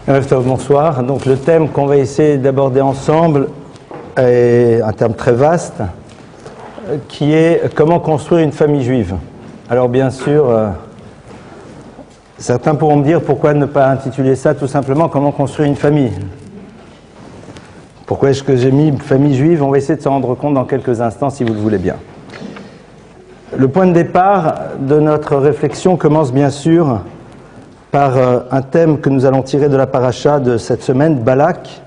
Bonsoir. Donc le thème qu'on va essayer d'aborder ensemble est un terme très vaste qui est comment construire une famille juive. Alors bien sûr, certains pourront me dire pourquoi ne pas intituler ça tout simplement comment construire une famille. Pourquoi est-ce que j'ai mis famille juive? On va essayer de s'en rendre compte dans quelques instants si vous le voulez bien. Le point de départ de notre réflexion commence bien sûr par un thème que nous allons tirer de la paracha de cette semaine, Balak.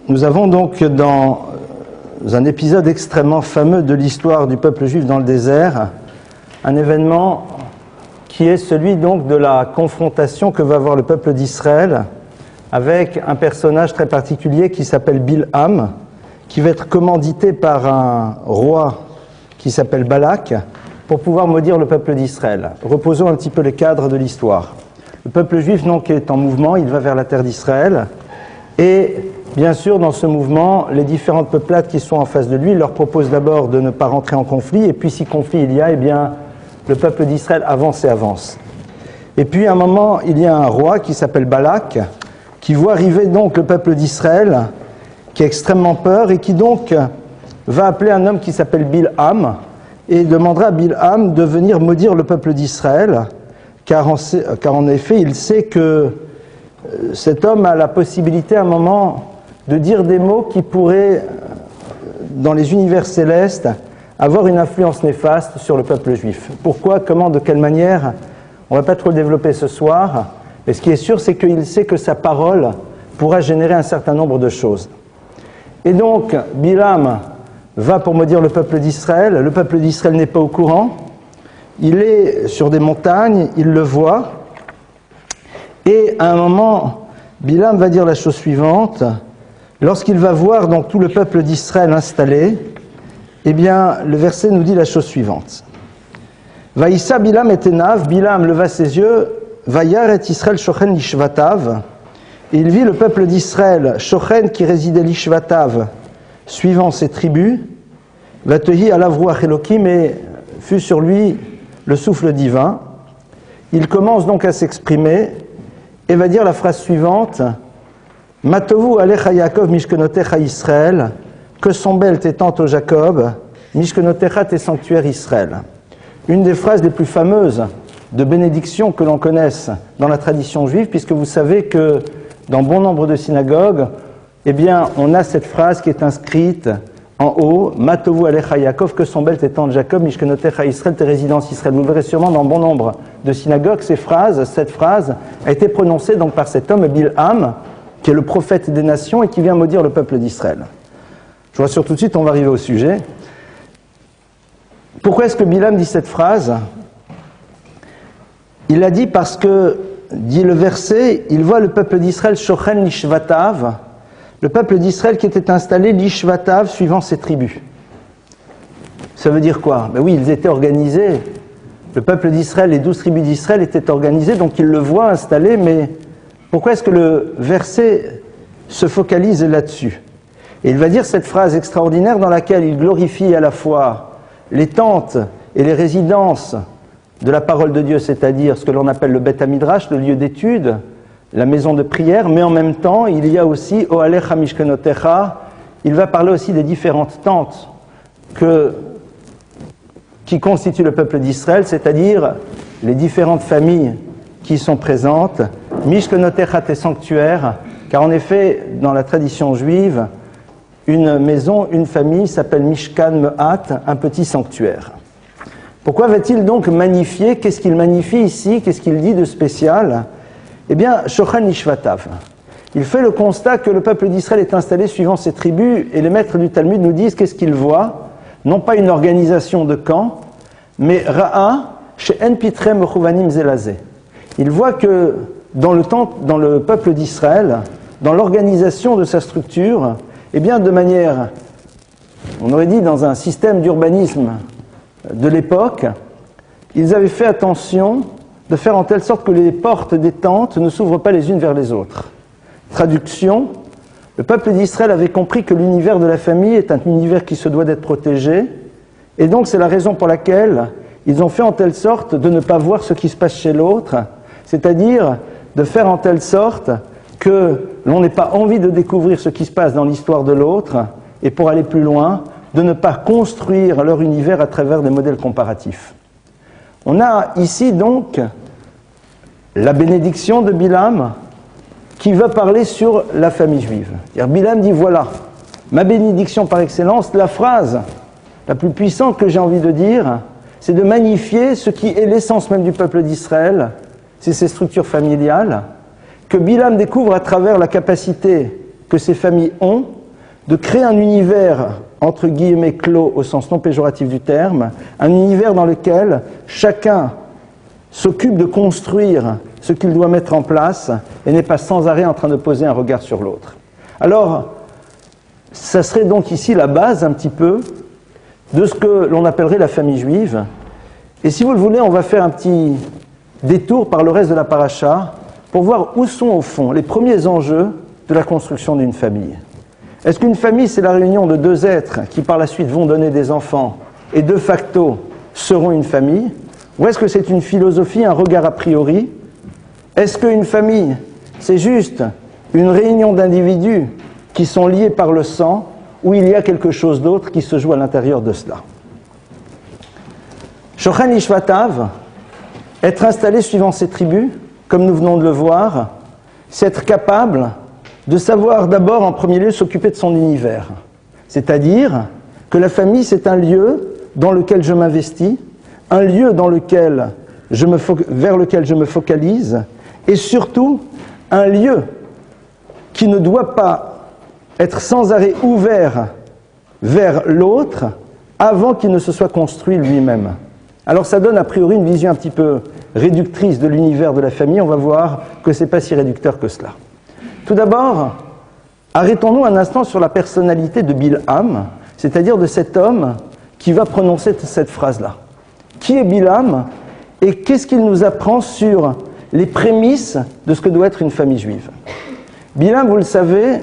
Nous avons donc dans un épisode extrêmement fameux de l'histoire du peuple juif dans le désert, un événement qui est celui donc de la confrontation que va avoir le peuple d'Israël avec un personnage très particulier qui s'appelle Bilham, qui va être commandité par un roi qui s'appelle Balak, pour pouvoir maudire le peuple d'Israël. Reposons un petit peu les cadres de l'histoire. Le peuple juif donc est en mouvement, il va vers la terre d'Israël, et bien sûr dans ce mouvement, les différentes peuplades qui sont en face de lui leur proposent d'abord de ne pas rentrer en conflit, et puis si conflit il y a, eh bien le peuple d'Israël avance et avance. Et puis à un moment, il y a un roi qui s'appelle Balak, qui voit arriver donc le peuple d'Israël, qui a extrêmement peur, et qui donc va appeler un homme qui s'appelle Bilham, et demandera à Bilham de venir maudire le peuple d'Israël, car en effet, il sait que cet homme a la possibilité à un moment de dire des mots qui pourraient, dans les univers célestes, avoir une influence néfaste sur le peuple juif. Pourquoi, comment, de quelle manière? On ne va pas trop le développer ce soir, mais ce qui est sûr, c'est qu'il sait que sa parole pourra générer un certain nombre de choses. Et donc, Bilham va pour maudire le peuple d'Israël. Le peuple d'Israël n'est pas au courant. Il est sur des montagnes, il le voit. Et à un moment, Bilham va dire la chose suivante. Lorsqu'il va voir donc tout le peuple d'Israël installé, eh bien, le verset nous dit la chose suivante. Vaïssa Bilham et Tenav, Bilham leva ses yeux, Vayar et Israël shochen lishvatav. Et il vit le peuple d'Israël, shochen qui résidait lishvatav, suivant ses tribus, Vatehi alav ruach Elokim, et fut sur lui le souffle divin. Il commence donc à s'exprimer et va dire la phrase suivante, Matovu alecha Yaakov mishkenotecha Israël, que sont belles tes tentes au Jacob, mishkenotecha tes sanctuaires Israël. Une des phrases les plus fameuses de bénédiction que l'on connaisse dans la tradition juive, puisque vous savez que dans bon nombre de synagogues, eh bien, on a cette phrase qui est inscrite en haut, Matovu alecha Yaakov, que sont belles tes tentes Jacob, mishkenotecha Israël, tes résidences Israël. Vous le verrez sûrement dans bon nombre de synagogues, cette phrase a été prononcée donc par cet homme Bilham, qui est le prophète des nations et qui vient maudire le peuple d'Israël. Je vous rassure tout de suite, on va arriver au sujet. Pourquoi est-ce que Bilham dit cette phrase? Il l'a dit parce que, dit le verset, il voit le peuple d'Israël shochen lishvatav, le peuple d'Israël qui était installé lishvatav suivant ses tribus. Ça veut dire quoi? Ben oui, ils étaient organisés. Le peuple d'Israël, les 12 tribus d'Israël étaient organisés, donc il le voit installé, mais pourquoi est-ce que le verset se focalise là-dessus? Et il va dire cette phrase extraordinaire dans laquelle il glorifie à la fois les tentes et les résidences de la parole de Dieu, c'est-à-dire ce que l'on appelle le Beth Midrash, le lieu d'étude, la maison de prière, mais en même temps, il y a aussi Oalecha Mishkenotecha, il va parler aussi des différentes tentes qui constituent le peuple d'Israël, c'est-à-dire les différentes familles qui sont présentes, Mishkenotecha tes sanctuaires, car en effet, dans la tradition juive, une maison, une famille s'appelle Mishkan Me'at, un petit sanctuaire. Pourquoi va-t-il donc magnifier? Qu'est-ce qu'il magnifie ici? Qu'est-ce qu'il dit de spécial? Eh bien, shochen lishvatav. Il fait le constat que le peuple d'Israël est installé suivant ses tribus, et les maîtres du Talmud nous disent qu'est-ce qu'ils voient? Non pas une organisation de camps, mais ra'a she'en pitre mechuvanim zelazé. Il voit que dans le peuple d'Israël, dans l'organisation de sa structure, eh bien, de manière, on aurait dit dans un système d'urbanisme de l'époque, ils avaient fait attention de faire en telle sorte que les portes des tentes ne s'ouvrent pas les unes vers les autres. Traduction, le peuple d'Israël avait compris que l'univers de la famille est un univers qui se doit d'être protégé, et donc c'est la raison pour laquelle ils ont fait en telle sorte de ne pas voir ce qui se passe chez l'autre, c'est-à-dire de faire en telle sorte que l'on n'ait pas envie de découvrir ce qui se passe dans l'histoire de l'autre, et pour aller plus loin, de ne pas construire leur univers à travers des modèles comparatifs. On a ici donc la bénédiction de Bilam qui va parler sur la famille juive. Bilam dit voilà, ma bénédiction par excellence, la phrase la plus puissante que j'ai envie de dire, c'est de magnifier ce qui est l'essence même du peuple d'Israël, c'est ses structures familiales, que Bilam découvre à travers la capacité que ces familles ont de créer un univers, entre guillemets, clos au sens non péjoratif du terme, un univers dans lequel chacun s'occupe de construire ce qu'il doit mettre en place et n'est pas sans arrêt en train de poser un regard sur l'autre. Alors, ça serait donc ici la base un petit peu de ce que l'on appellerait la famille juive. Et si vous le voulez, on va faire un petit détour par le reste de la paracha pour voir où sont au fond les premiers enjeux de la construction d'une famille. Est-ce qu'une famille, c'est la réunion de deux êtres qui par la suite vont donner des enfants et de facto seront une famille? Ou est-ce que c'est une philosophie, un regard a priori? Est-ce qu'une famille, c'est juste une réunion d'individus qui sont liés par le sang, ou il y a quelque chose d'autre qui se joue à l'intérieur de cela? Shochan Ishvatav, être installé suivant ses tribus, comme nous venons de le voir, c'est être capable de savoir d'abord en premier lieu s'occuper de son univers. C'est-à-dire que la famille, c'est un lieu dans lequel je m'investis, un lieu dans lequel vers lequel je me focalise, et surtout un lieu qui ne doit pas être sans arrêt ouvert vers l'autre avant qu'il ne se soit construit lui-même. Alors ça donne a priori une vision un petit peu réductrice de l'univers de la famille. On va voir que ce n'est pas si réducteur que cela. Tout d'abord, arrêtons-nous un instant sur la personnalité de Bilham, c'est-à-dire de cet homme qui va prononcer cette phrase-là. Qui est Bilham et qu'est-ce qu'il nous apprend sur les prémices de ce que doit être une famille juive? Bilham, vous le savez,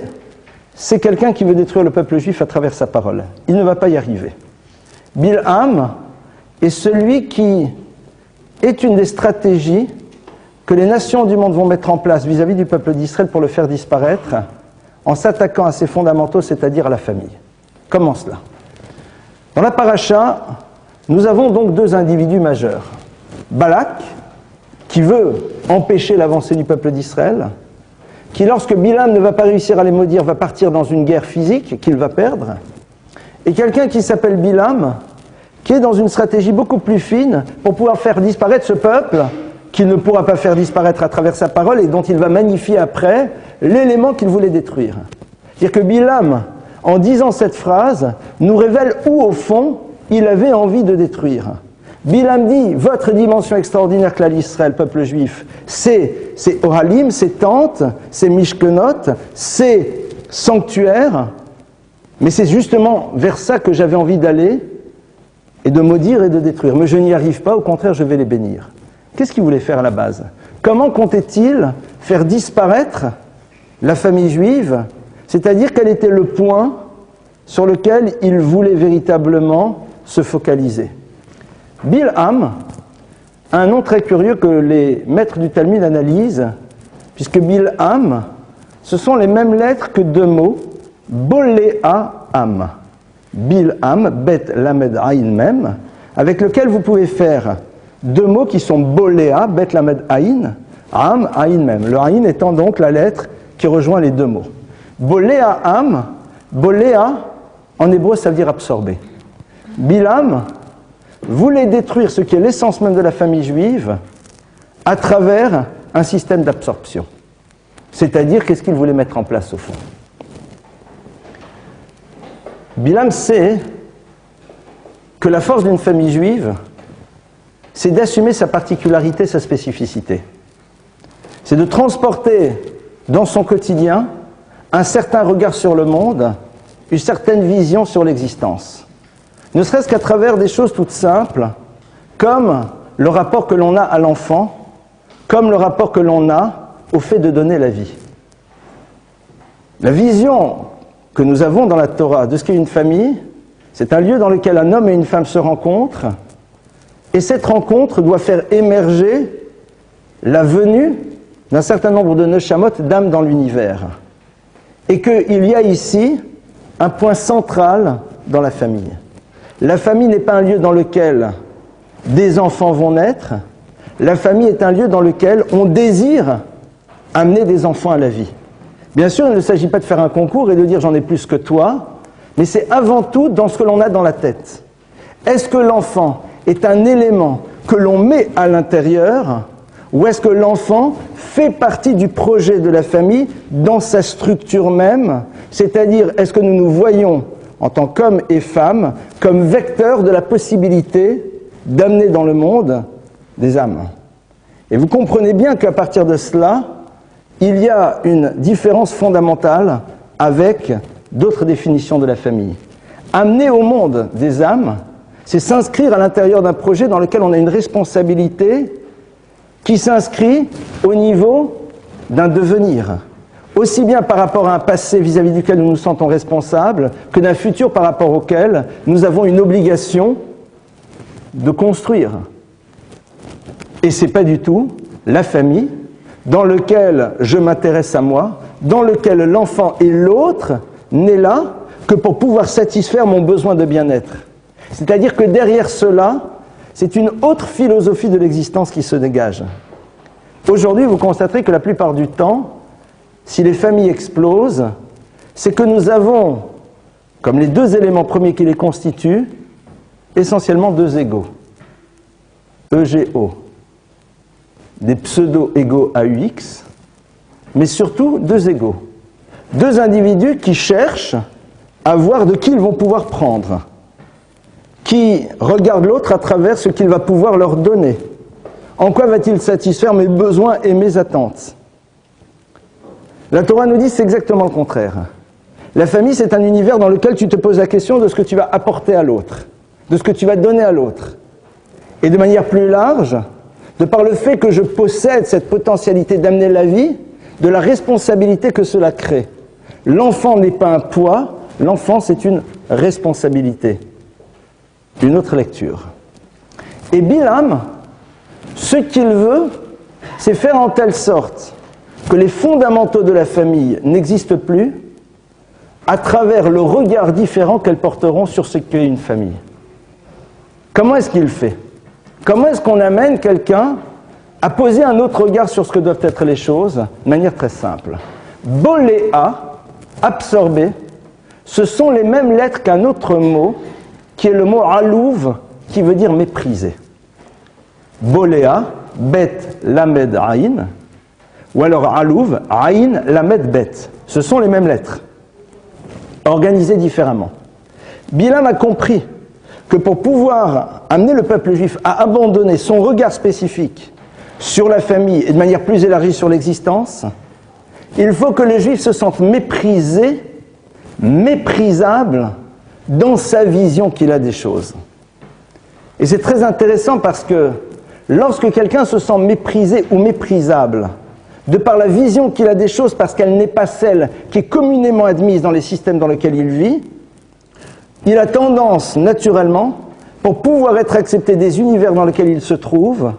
c'est quelqu'un qui veut détruire le peuple juif à travers sa parole. Il ne va pas y arriver. Bilham est celui qui est une des stratégies que les nations du monde vont mettre en place vis-à-vis du peuple d'Israël pour le faire disparaître, en s'attaquant à ses fondamentaux, c'est-à-dire à la famille. Comment cela? Dans la paracha, nous avons donc deux individus majeurs. Balak, qui veut empêcher l'avancée du peuple d'Israël, qui, lorsque Bilam ne va pas réussir à les maudire, va partir dans une guerre physique qu'il va perdre, et quelqu'un qui s'appelle Bilam, qui est dans une stratégie beaucoup plus fine pour pouvoir faire disparaître ce peuple qu'il ne pourra pas faire disparaître à travers sa parole et dont il va magnifier après l'élément qu'il voulait détruire. C'est-à-dire que Bilam, en disant cette phrase, nous révèle où, au fond, il avait envie de détruire. Bilam dit, votre dimension extraordinaire que l'Israël, peuple juif, c'est Ohalim, c'est tentes, c'est Mishkenot, c'est sanctuaire, mais c'est justement vers ça que j'avais envie d'aller et de maudire et de détruire. Mais je n'y arrive pas, au contraire, je vais les bénir. Qu'est-ce qu'il voulait faire à la base? Comment comptait-il faire disparaître la famille juive? C'est-à-dire quel était le point sur lequel il voulait véritablement se focaliser. Bilham a un nom très curieux que les maîtres du Talmud analysent, puisque Bilham, ce sont les mêmes lettres que deux mots, Boléa-Am. Bilham, Bet Lamed Aïn Mem, avec lequel vous pouvez faire deux mots qui sont Boléa, Bet Lamed Aïn, Am, Aïn Mem. Le Aïn étant donc la lettre qui rejoint les deux mots. Boléa-Am, Boléa, en hébreu, ça veut dire absorber. Bilham voulait détruire ce qui est l'essence même de la famille juive à travers un système d'absorption. C'est-à-dire, qu'est-ce qu'il voulait mettre en place au fond? Bilham sait que la force d'une famille juive, c'est d'assumer sa particularité, sa spécificité. C'est de transporter dans son quotidien un certain regard sur le monde, une certaine vision sur l'existence. Ne serait-ce qu'à travers des choses toutes simples, comme le rapport que l'on a à l'enfant, comme le rapport que l'on a au fait de donner la vie. La vision que nous avons dans la Torah de ce qu'est une famille, c'est un lieu dans lequel un homme et une femme se rencontrent, et cette rencontre doit faire émerger la venue d'un certain nombre de neshamot, d'âmes dans l'univers. Et qu'il y a ici un point central dans la famille. La famille n'est pas un lieu dans lequel des enfants vont naître. La famille est un lieu dans lequel on désire amener des enfants à la vie. Bien sûr, il ne s'agit pas de faire un concours et de dire « j'en ai plus que toi », mais c'est avant tout dans ce que l'on a dans la tête. Est-ce que l'enfant est un élément que l'on met à l'intérieur ou est-ce que l'enfant fait partie du projet de la famille dans sa structure même? C'est-à-dire, est-ce que nous nous voyons en tant qu'hommes et femmes comme vecteurs de la possibilité d'amener dans le monde des âmes? Et vous comprenez bien qu'à partir de cela, il y a une différence fondamentale avec d'autres définitions de la famille. Amener au monde des âmes, c'est s'inscrire à l'intérieur d'un projet dans lequel on a une responsabilité qui s'inscrit au niveau d'un devenir, aussi bien par rapport à un passé vis-à-vis duquel nous nous sentons responsables, que d'un futur par rapport auquel nous avons une obligation de construire. Et ce n'est pas du tout la famille dans laquelle je m'intéresse à moi, dans lequel l'enfant et l'autre n'est là que pour pouvoir satisfaire mon besoin de bien-être. C'est-à-dire que derrière cela, c'est une autre philosophie de l'existence qui se dégage. Aujourd'hui, vous constaterez que la plupart du temps, si les familles explosent, c'est que nous avons, comme les deux éléments premiers qui les constituent, essentiellement deux égos. EGO. Des pseudo-égos AUX, mais surtout deux égos. Deux individus qui cherchent à voir de qui ils vont pouvoir prendre, qui regardent l'autre à travers ce qu'il va pouvoir leur donner. En quoi va-t-il satisfaire mes besoins et mes attentes? La Torah nous dit c'est exactement le contraire. La famille, c'est un univers dans lequel tu te poses la question de ce que tu vas apporter à l'autre, de ce que tu vas donner à l'autre. Et de manière plus large, de par le fait que je possède cette potentialité d'amener la vie, de la responsabilité que cela crée. L'enfant n'est pas un poids, l'enfant c'est une responsabilité. Une autre lecture. Et Bilam, ce qu'il veut, c'est faire en telle sorte que les fondamentaux de la famille n'existent plus à travers le regard différent qu'elles porteront sur ce qu'est une famille. Comment est-ce qu'il fait? Comment est-ce qu'on amène quelqu'un à poser un autre regard sur ce que doivent être les choses de manière très simple? Boléa, absorber, ce sont les mêmes lettres qu'un autre mot, qui est le mot alouv, qui veut dire mépriser. Boléa, bet, lamed, aïn, ou alors alouv, aïn, lamed, bet. Ce sont les mêmes lettres, organisées différemment. Bilam a compris que pour pouvoir amener le peuple juif à abandonner son regard spécifique sur la famille et de manière plus élargie sur l'existence, il faut que le juif se sente méprisé, méprisable dans sa vision qu'il a des choses. Et c'est très intéressant parce que lorsque quelqu'un se sent méprisé ou méprisable, de par la vision qu'il a des choses parce qu'elle n'est pas celle qui est communément admise dans les systèmes dans lesquels il vit, il a tendance, naturellement, pour pouvoir être accepté des univers dans lesquels il se trouve,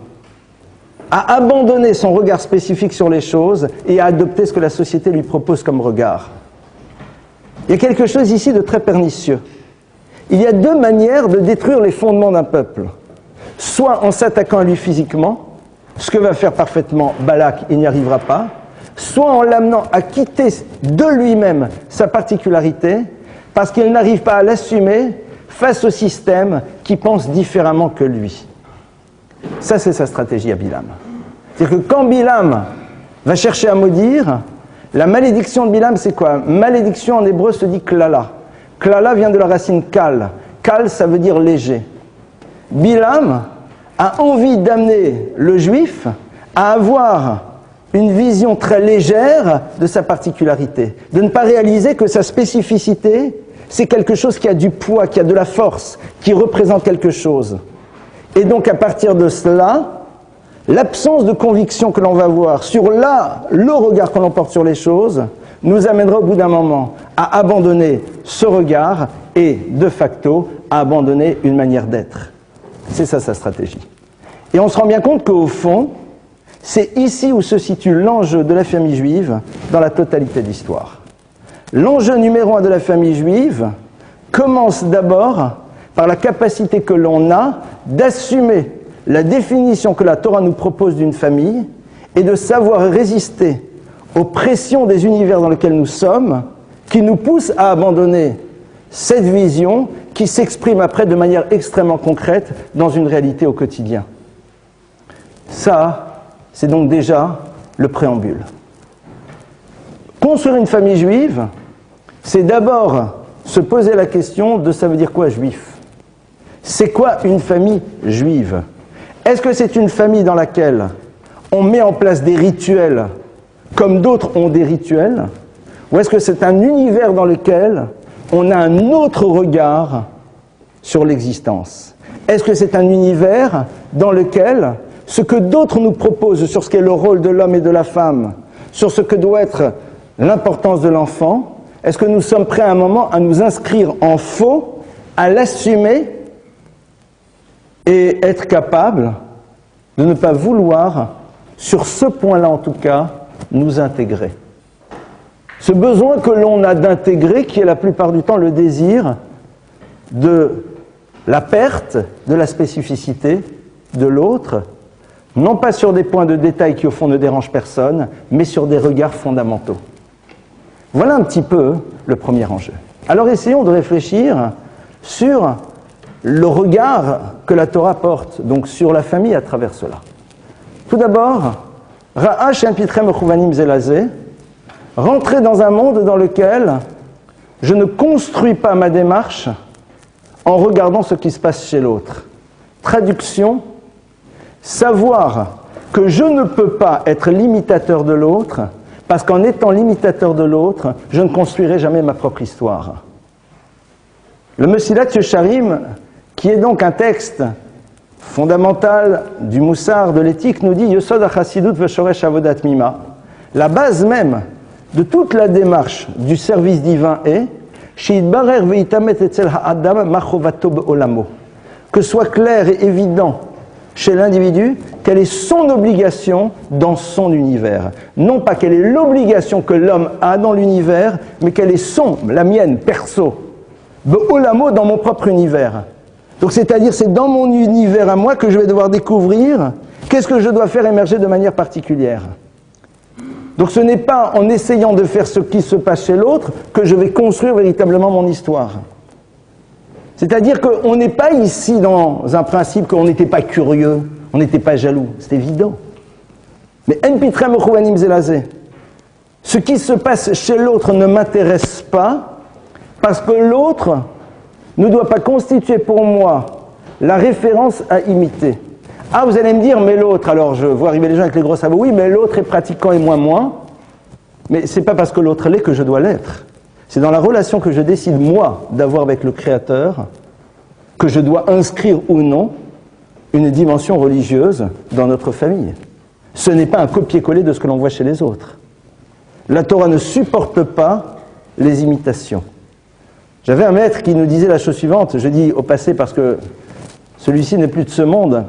à abandonner son regard spécifique sur les choses et à adopter ce que la société lui propose comme regard. Il y a quelque chose ici de très pernicieux. Il y a deux manières de détruire les fondements d'un peuple. Soit en s'attaquant à lui physiquement, ce que va faire parfaitement Balak, il n'y arrivera pas, soit en l'amenant à quitter de lui-même sa particularité, parce qu'il n'arrive pas à l'assumer face au système qui pense différemment que lui. Ça, c'est sa stratégie à Bilam. C'est-à-dire que quand Bilam va chercher à maudire, la malédiction de Bilam, c'est quoi? Malédiction en hébreu se dit klala. Klala vient de la racine kal. Kal, ça veut dire léger. Bilam a envie d'amener le juif à avoir une vision très légère de sa particularité, de ne pas réaliser que sa spécificité, c'est quelque chose qui a du poids, qui a de la force, qui représente quelque chose. Et donc à partir de cela, l'absence de conviction que l'on va avoir sur le regard que l'on porte sur les choses, nous amènera au bout d'un moment à abandonner ce regard et, de facto, à abandonner une manière d'être. C'est ça sa stratégie. Et on se rend bien compte qu'au fond, C'est ici où se situe l'enjeu de la famille juive dans la totalité de l'histoire. L'enjeu numéro 1 de la famille juive commence d'abord par la capacité que l'on a d'assumer la définition que la Torah nous propose d'une famille et de savoir résister aux pressions des univers dans lesquels nous sommes, qui nous poussent à abandonner cette vision qui s'exprime après de manière extrêmement concrète dans une réalité au quotidien. Ça, c'est donc déjà le préambule. Construire une famille juive, c'est d'abord se poser la question de ça veut dire quoi juif ? C'est quoi une famille juive ? Est-ce que c'est une famille dans laquelle on met en place des rituels comme d'autres ont des rituels ? Ou est-ce que c'est un univers dans lequel on a un autre regard sur l'existence ? Est-ce que c'est un univers dans lequel ce que d'autres nous proposent sur ce qu'est le rôle de l'homme et de la femme, sur ce que doit être l'importance de l'enfant, est-ce que nous sommes prêts à un moment à nous inscrire en faux, à l'assumer et être capables de ne pas vouloir, sur ce point-là en tout cas, nous intégrer. Ce besoin que l'on a d'intégrer, qui est la plupart du temps le désir de la perte de la spécificité de l'autre, non pas sur des points de détail qui au fond ne dérangent personne, mais sur des regards fondamentaux. Voilà un petit peu le premier enjeu. Alors essayons de réfléchir sur le regard que la Torah porte, donc sur la famille à travers cela. Tout d'abord, Ra'ash en pitrem chouvanim zelazé, rentrer dans un monde dans lequel je ne construis pas ma démarche en regardant ce qui se passe chez l'autre. Traduction, savoir que je ne peux pas être l'imitateur de l'autre, parce qu'en étant l'imitateur de l'autre, je ne construirai jamais ma propre histoire. Le Mesilat Yesharim, qui est donc un texte fondamental du Moussar, de l'éthique, nous dit Yesod HaChassidut v'shoresh avodat mima. La base même de toute la démarche du service divin est She'itbarer ve'itamet etzel ha'adam machovato be'olamo. Que soit clair et évident chez l'individu quelle est son obligation dans son univers. Non pas quelle est l'obligation que l'homme a dans l'univers, mais quelle est la mienne, perso, be'olamo, dans mon propre univers. Donc c'est-à-dire, c'est dans mon univers à moi que je vais devoir découvrir qu'est-ce que je dois faire émerger de manière particulière. Donc ce n'est pas en essayant de faire ce qui se passe chez l'autre que je vais construire véritablement mon histoire. C'est-à-dire qu'on n'est pas ici dans un principe qu'on n'était pas curieux, on n'était pas jaloux, c'est évident. Mais en pitrem chouvanim zelazé, ce qui se passe chez l'autre ne m'intéresse pas parce que l'autre ne doit pas constituer pour moi la référence à imiter. Ah, vous allez me dire, mais l'autre, alors je vois arriver les gens avec les gros sabots, oui, mais l'autre est pratiquant et moins. Mais c'est pas parce que l'autre l'est que je dois l'être. C'est dans la relation que je décide, moi, d'avoir avec le Créateur, que je dois inscrire ou non une dimension religieuse dans notre famille. Ce n'est pas un copier-coller de ce que l'on voit chez les autres. La Torah ne supporte pas les imitations. J'avais un maître qui nous disait la chose suivante, je dis au passé parce que celui-ci n'est plus de ce monde.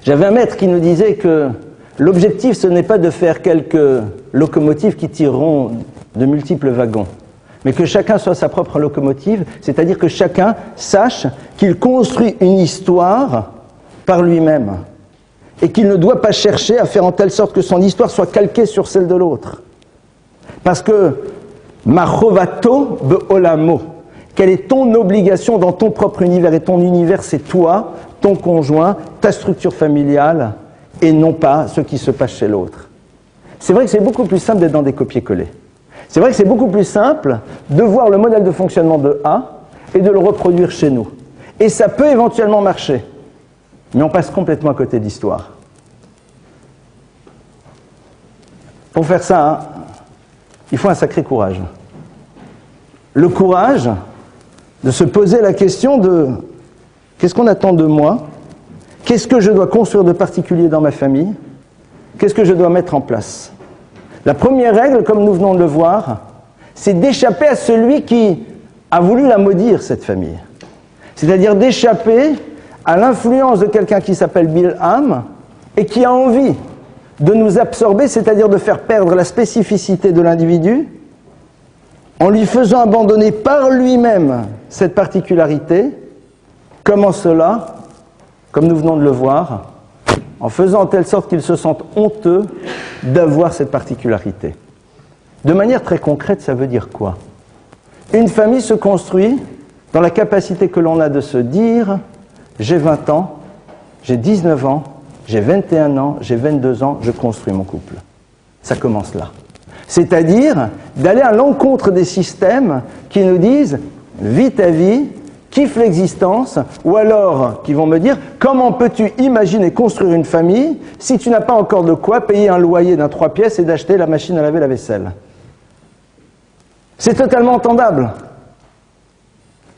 J'avais un maître qui nous disait que l'objectif, ce n'est pas de faire quelques locomotives qui tireront de multiples wagons, mais que chacun soit sa propre locomotive, c'est-à-dire que chacun sache qu'il construit une histoire par lui-même et qu'il ne doit pas chercher à faire en telle sorte que son histoire soit calquée sur celle de l'autre. Parce que machovato be'olamo, quelle est ton obligation dans ton propre univers? Et ton univers, c'est toi, ton conjoint, ta structure familiale, et non pas ce qui se passe chez l'autre. C'est vrai que c'est beaucoup plus simple d'être dans des copier-coller. C'est vrai que c'est beaucoup plus simple de voir le modèle de fonctionnement de A et de le reproduire chez nous. Et ça peut éventuellement marcher, mais on passe complètement à côté de l'histoire. Pour faire ça, il faut un sacré courage. Le courage de se poser la question de qu'est-ce qu'on attend de moi? Qu'est-ce que je dois construire de particulier dans ma famille? Qu'est-ce que je dois mettre en place? La première règle, comme nous venons de le voir, c'est d'échapper à celui qui a voulu la maudire, cette famille. C'est-à-dire d'échapper à l'influence de quelqu'un qui s'appelle Bilham et qui a envie de nous absorber, c'est-à-dire de faire perdre la spécificité de l'individu, en lui faisant abandonner par lui-même cette particularité. Comment cela? Comme nous venons de le voir, en faisant en telle sorte qu'il se sente honteux d'avoir cette particularité. De manière très concrète, ça veut dire quoi? Une famille se construit dans la capacité que l'on a de se dire « j'ai 20 ans, j'ai 19 ans, j'ai 21 ans, j'ai 22 ans, je construis mon couple ». Ça commence là. C'est-à-dire d'aller à l'encontre des systèmes qui nous disent « vis ta vie », kiffe l'existence, ou alors qui vont me dire « comment peux-tu imaginer construire une famille si tu n'as pas encore de quoi payer un loyer d'un 3 pièces et d'acheter la machine à laver la vaisselle ?» C'est totalement entendable.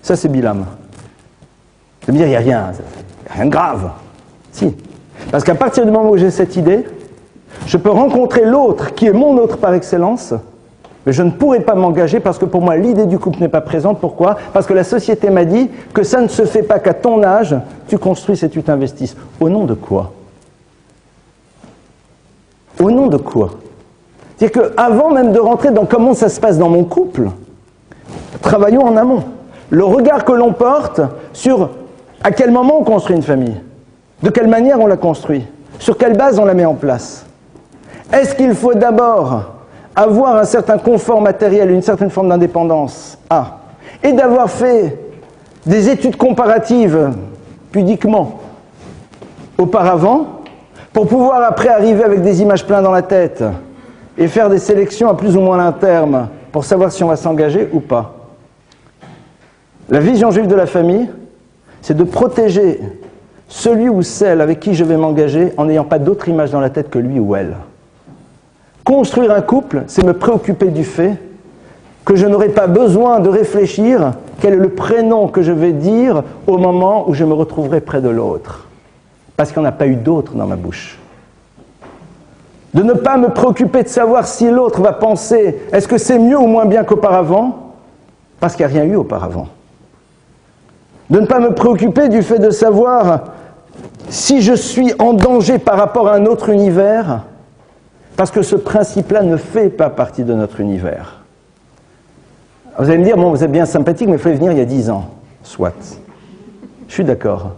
Ça, c'est Bilam. De me dire, il n'y a rien de grave. Si. Parce qu'à partir du moment où j'ai cette idée, je peux rencontrer l'autre qui est mon autre par excellence, mais je ne pourrai pas m'engager parce que pour moi, l'idée du couple n'est pas présente. Pourquoi? Parce que la société m'a dit que ça ne se fait pas qu'à ton âge, tu construis et tu t'investisses. Au nom de quoi? Au nom de quoi? C'est-à-dire qu'avant même de rentrer dans comment ça se passe dans mon couple, travaillons en amont. Le regard que l'on porte sur à quel moment on construit une famille, de quelle manière on la construit, sur quelle base on la met en place. Est-ce qu'il faut d'abord avoir un certain confort matériel, une certaine forme d'indépendance, et d'avoir fait des études comparatives, pudiquement, auparavant, pour pouvoir après arriver avec des images pleines dans la tête et faire des sélections à plus ou moins long terme pour savoir si on va s'engager ou pas. La vision juive de la famille, c'est de protéger celui ou celle avec qui je vais m'engager en n'ayant pas d'autre image dans la tête que lui ou elle. Construire un couple, c'est me préoccuper du fait que je n'aurai pas besoin de réfléchir quel est le prénom que je vais dire au moment où je me retrouverai près de l'autre. Parce qu'il n'y en a pas eu d'autre dans ma bouche. De ne pas me préoccuper de savoir si l'autre va penser est-ce que c'est mieux ou moins bien qu'auparavant, parce qu'il n'y a rien eu auparavant. De ne pas me préoccuper du fait de savoir si je suis en danger par rapport à un autre univers, parce que ce principe-là ne fait pas partie de notre univers. Vous allez me dire, bon, vous êtes bien sympathique, mais il fallait venir il y a 10 ans. Soit. Je suis d'accord.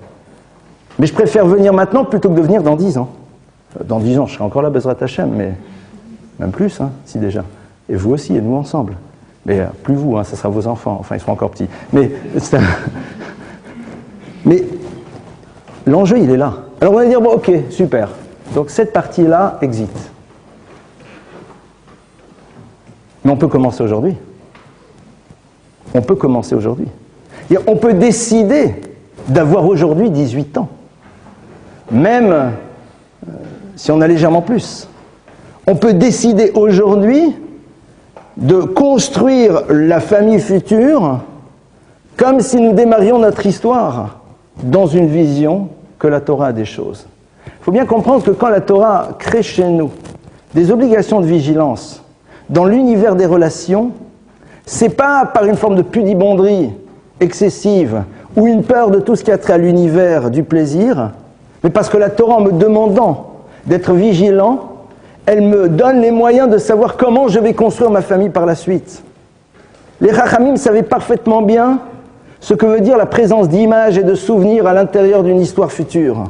Mais je préfère venir maintenant plutôt que de venir dans 10 ans. Dans 10 ans, je serai encore là, Bezrat Hashem, mais même plus, hein, si déjà. Et vous aussi, et nous ensemble. Mais plus vous, hein, ça sera vos enfants. Enfin, ils seront encore petits. Mais l'enjeu, il est là. Alors on va dire, bon, ok, super. Donc cette partie-là existe. Mais on peut commencer aujourd'hui. On peut commencer aujourd'hui. On peut décider d'avoir aujourd'hui 18 ans. Même si on a légèrement plus. On peut décider aujourd'hui de construire la famille future comme si nous démarrions notre histoire dans une vision que la Torah a des choses. Il faut bien comprendre que quand la Torah crée chez nous des obligations de vigilance dans l'univers des relations, c'est pas par une forme de pudibonderie excessive ou une peur de tout ce qui a trait à l'univers du plaisir, mais parce que la Torah, en me demandant d'être vigilant, elle me donne les moyens de savoir comment je vais construire ma famille par la suite. Les Chachamim savaient parfaitement bien ce que veut dire la présence d'images et de souvenirs à l'intérieur d'une histoire future.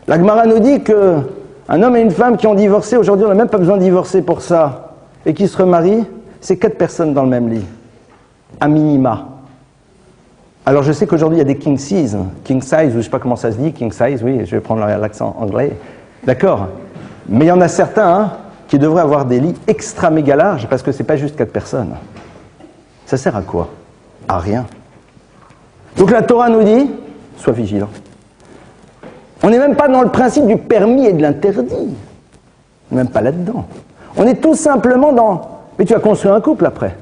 La Gemara nous dit qu'un homme et une femme qui ont divorcé, aujourd'hui on n'a même pas besoin de divorcer pour ça, et qui se remarient, c'est 4 personnes dans le même lit, à minima. Alors je sais qu'aujourd'hui il y a des king size, ou je ne sais pas comment ça se dit, king size, oui, je vais prendre l'accent anglais, d'accord. Mais il y en a certains qui devraient avoir des lits extra méga larges, parce que c'est pas juste 4 personnes. Ça sert à quoi? À rien. Donc la Torah nous dit, sois vigilant. On n'est même pas dans le principe du permis et de l'interdit. Même pas là-dedans. On est tout simplement dans, mais tu vas construire un couple après.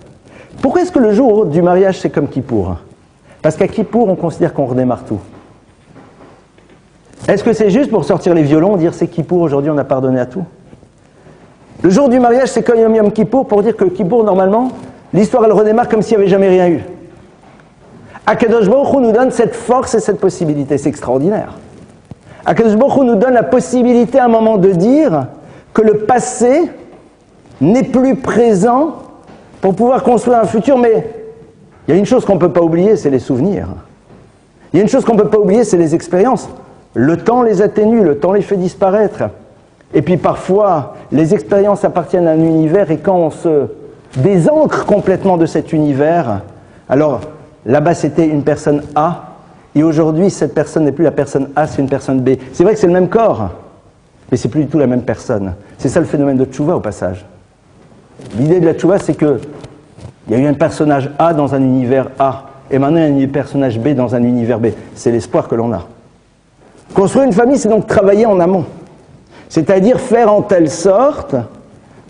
Pourquoi est-ce que le jour du mariage c'est comme Kippour? Parce qu'à Kippour on considère qu'on redémarre tout. Est-ce que c'est juste pour sortir les violons, dire c'est Kippour, aujourd'hui on a pardonné à tout? Le jour du mariage c'est comme Yom Kippour pour dire que Kippour normalement, l'histoire elle redémarre comme s'il n'y avait jamais rien eu. Akadosh Baruch Hu nous donne cette force et cette possibilité, c'est extraordinaire. Akadosh Baruch Hu nous donne la possibilité à un moment de dire que le passé n'est plus présent pour pouvoir construire un futur, mais il y a une chose qu'on ne peut pas oublier, c'est les souvenirs. Il y a une chose qu'on ne peut pas oublier, c'est les expériences. Le temps les atténue, le temps les fait disparaître. Et puis parfois, les expériences appartiennent à un univers et quand on se désancre complètement de cet univers, alors là-bas c'était une personne A, et aujourd'hui cette personne n'est plus la personne A, c'est une personne B. C'est vrai que c'est le même corps, mais c'est plus du tout la même personne. C'est ça le phénomène de Tchouva au passage. L'idée de la Tchouva, c'est que il y a eu un personnage A dans un univers A, et maintenant il y a un personnage B dans un univers B. C'est l'espoir que l'on a. Construire une famille, c'est donc travailler en amont. C'est-à-dire faire en telle sorte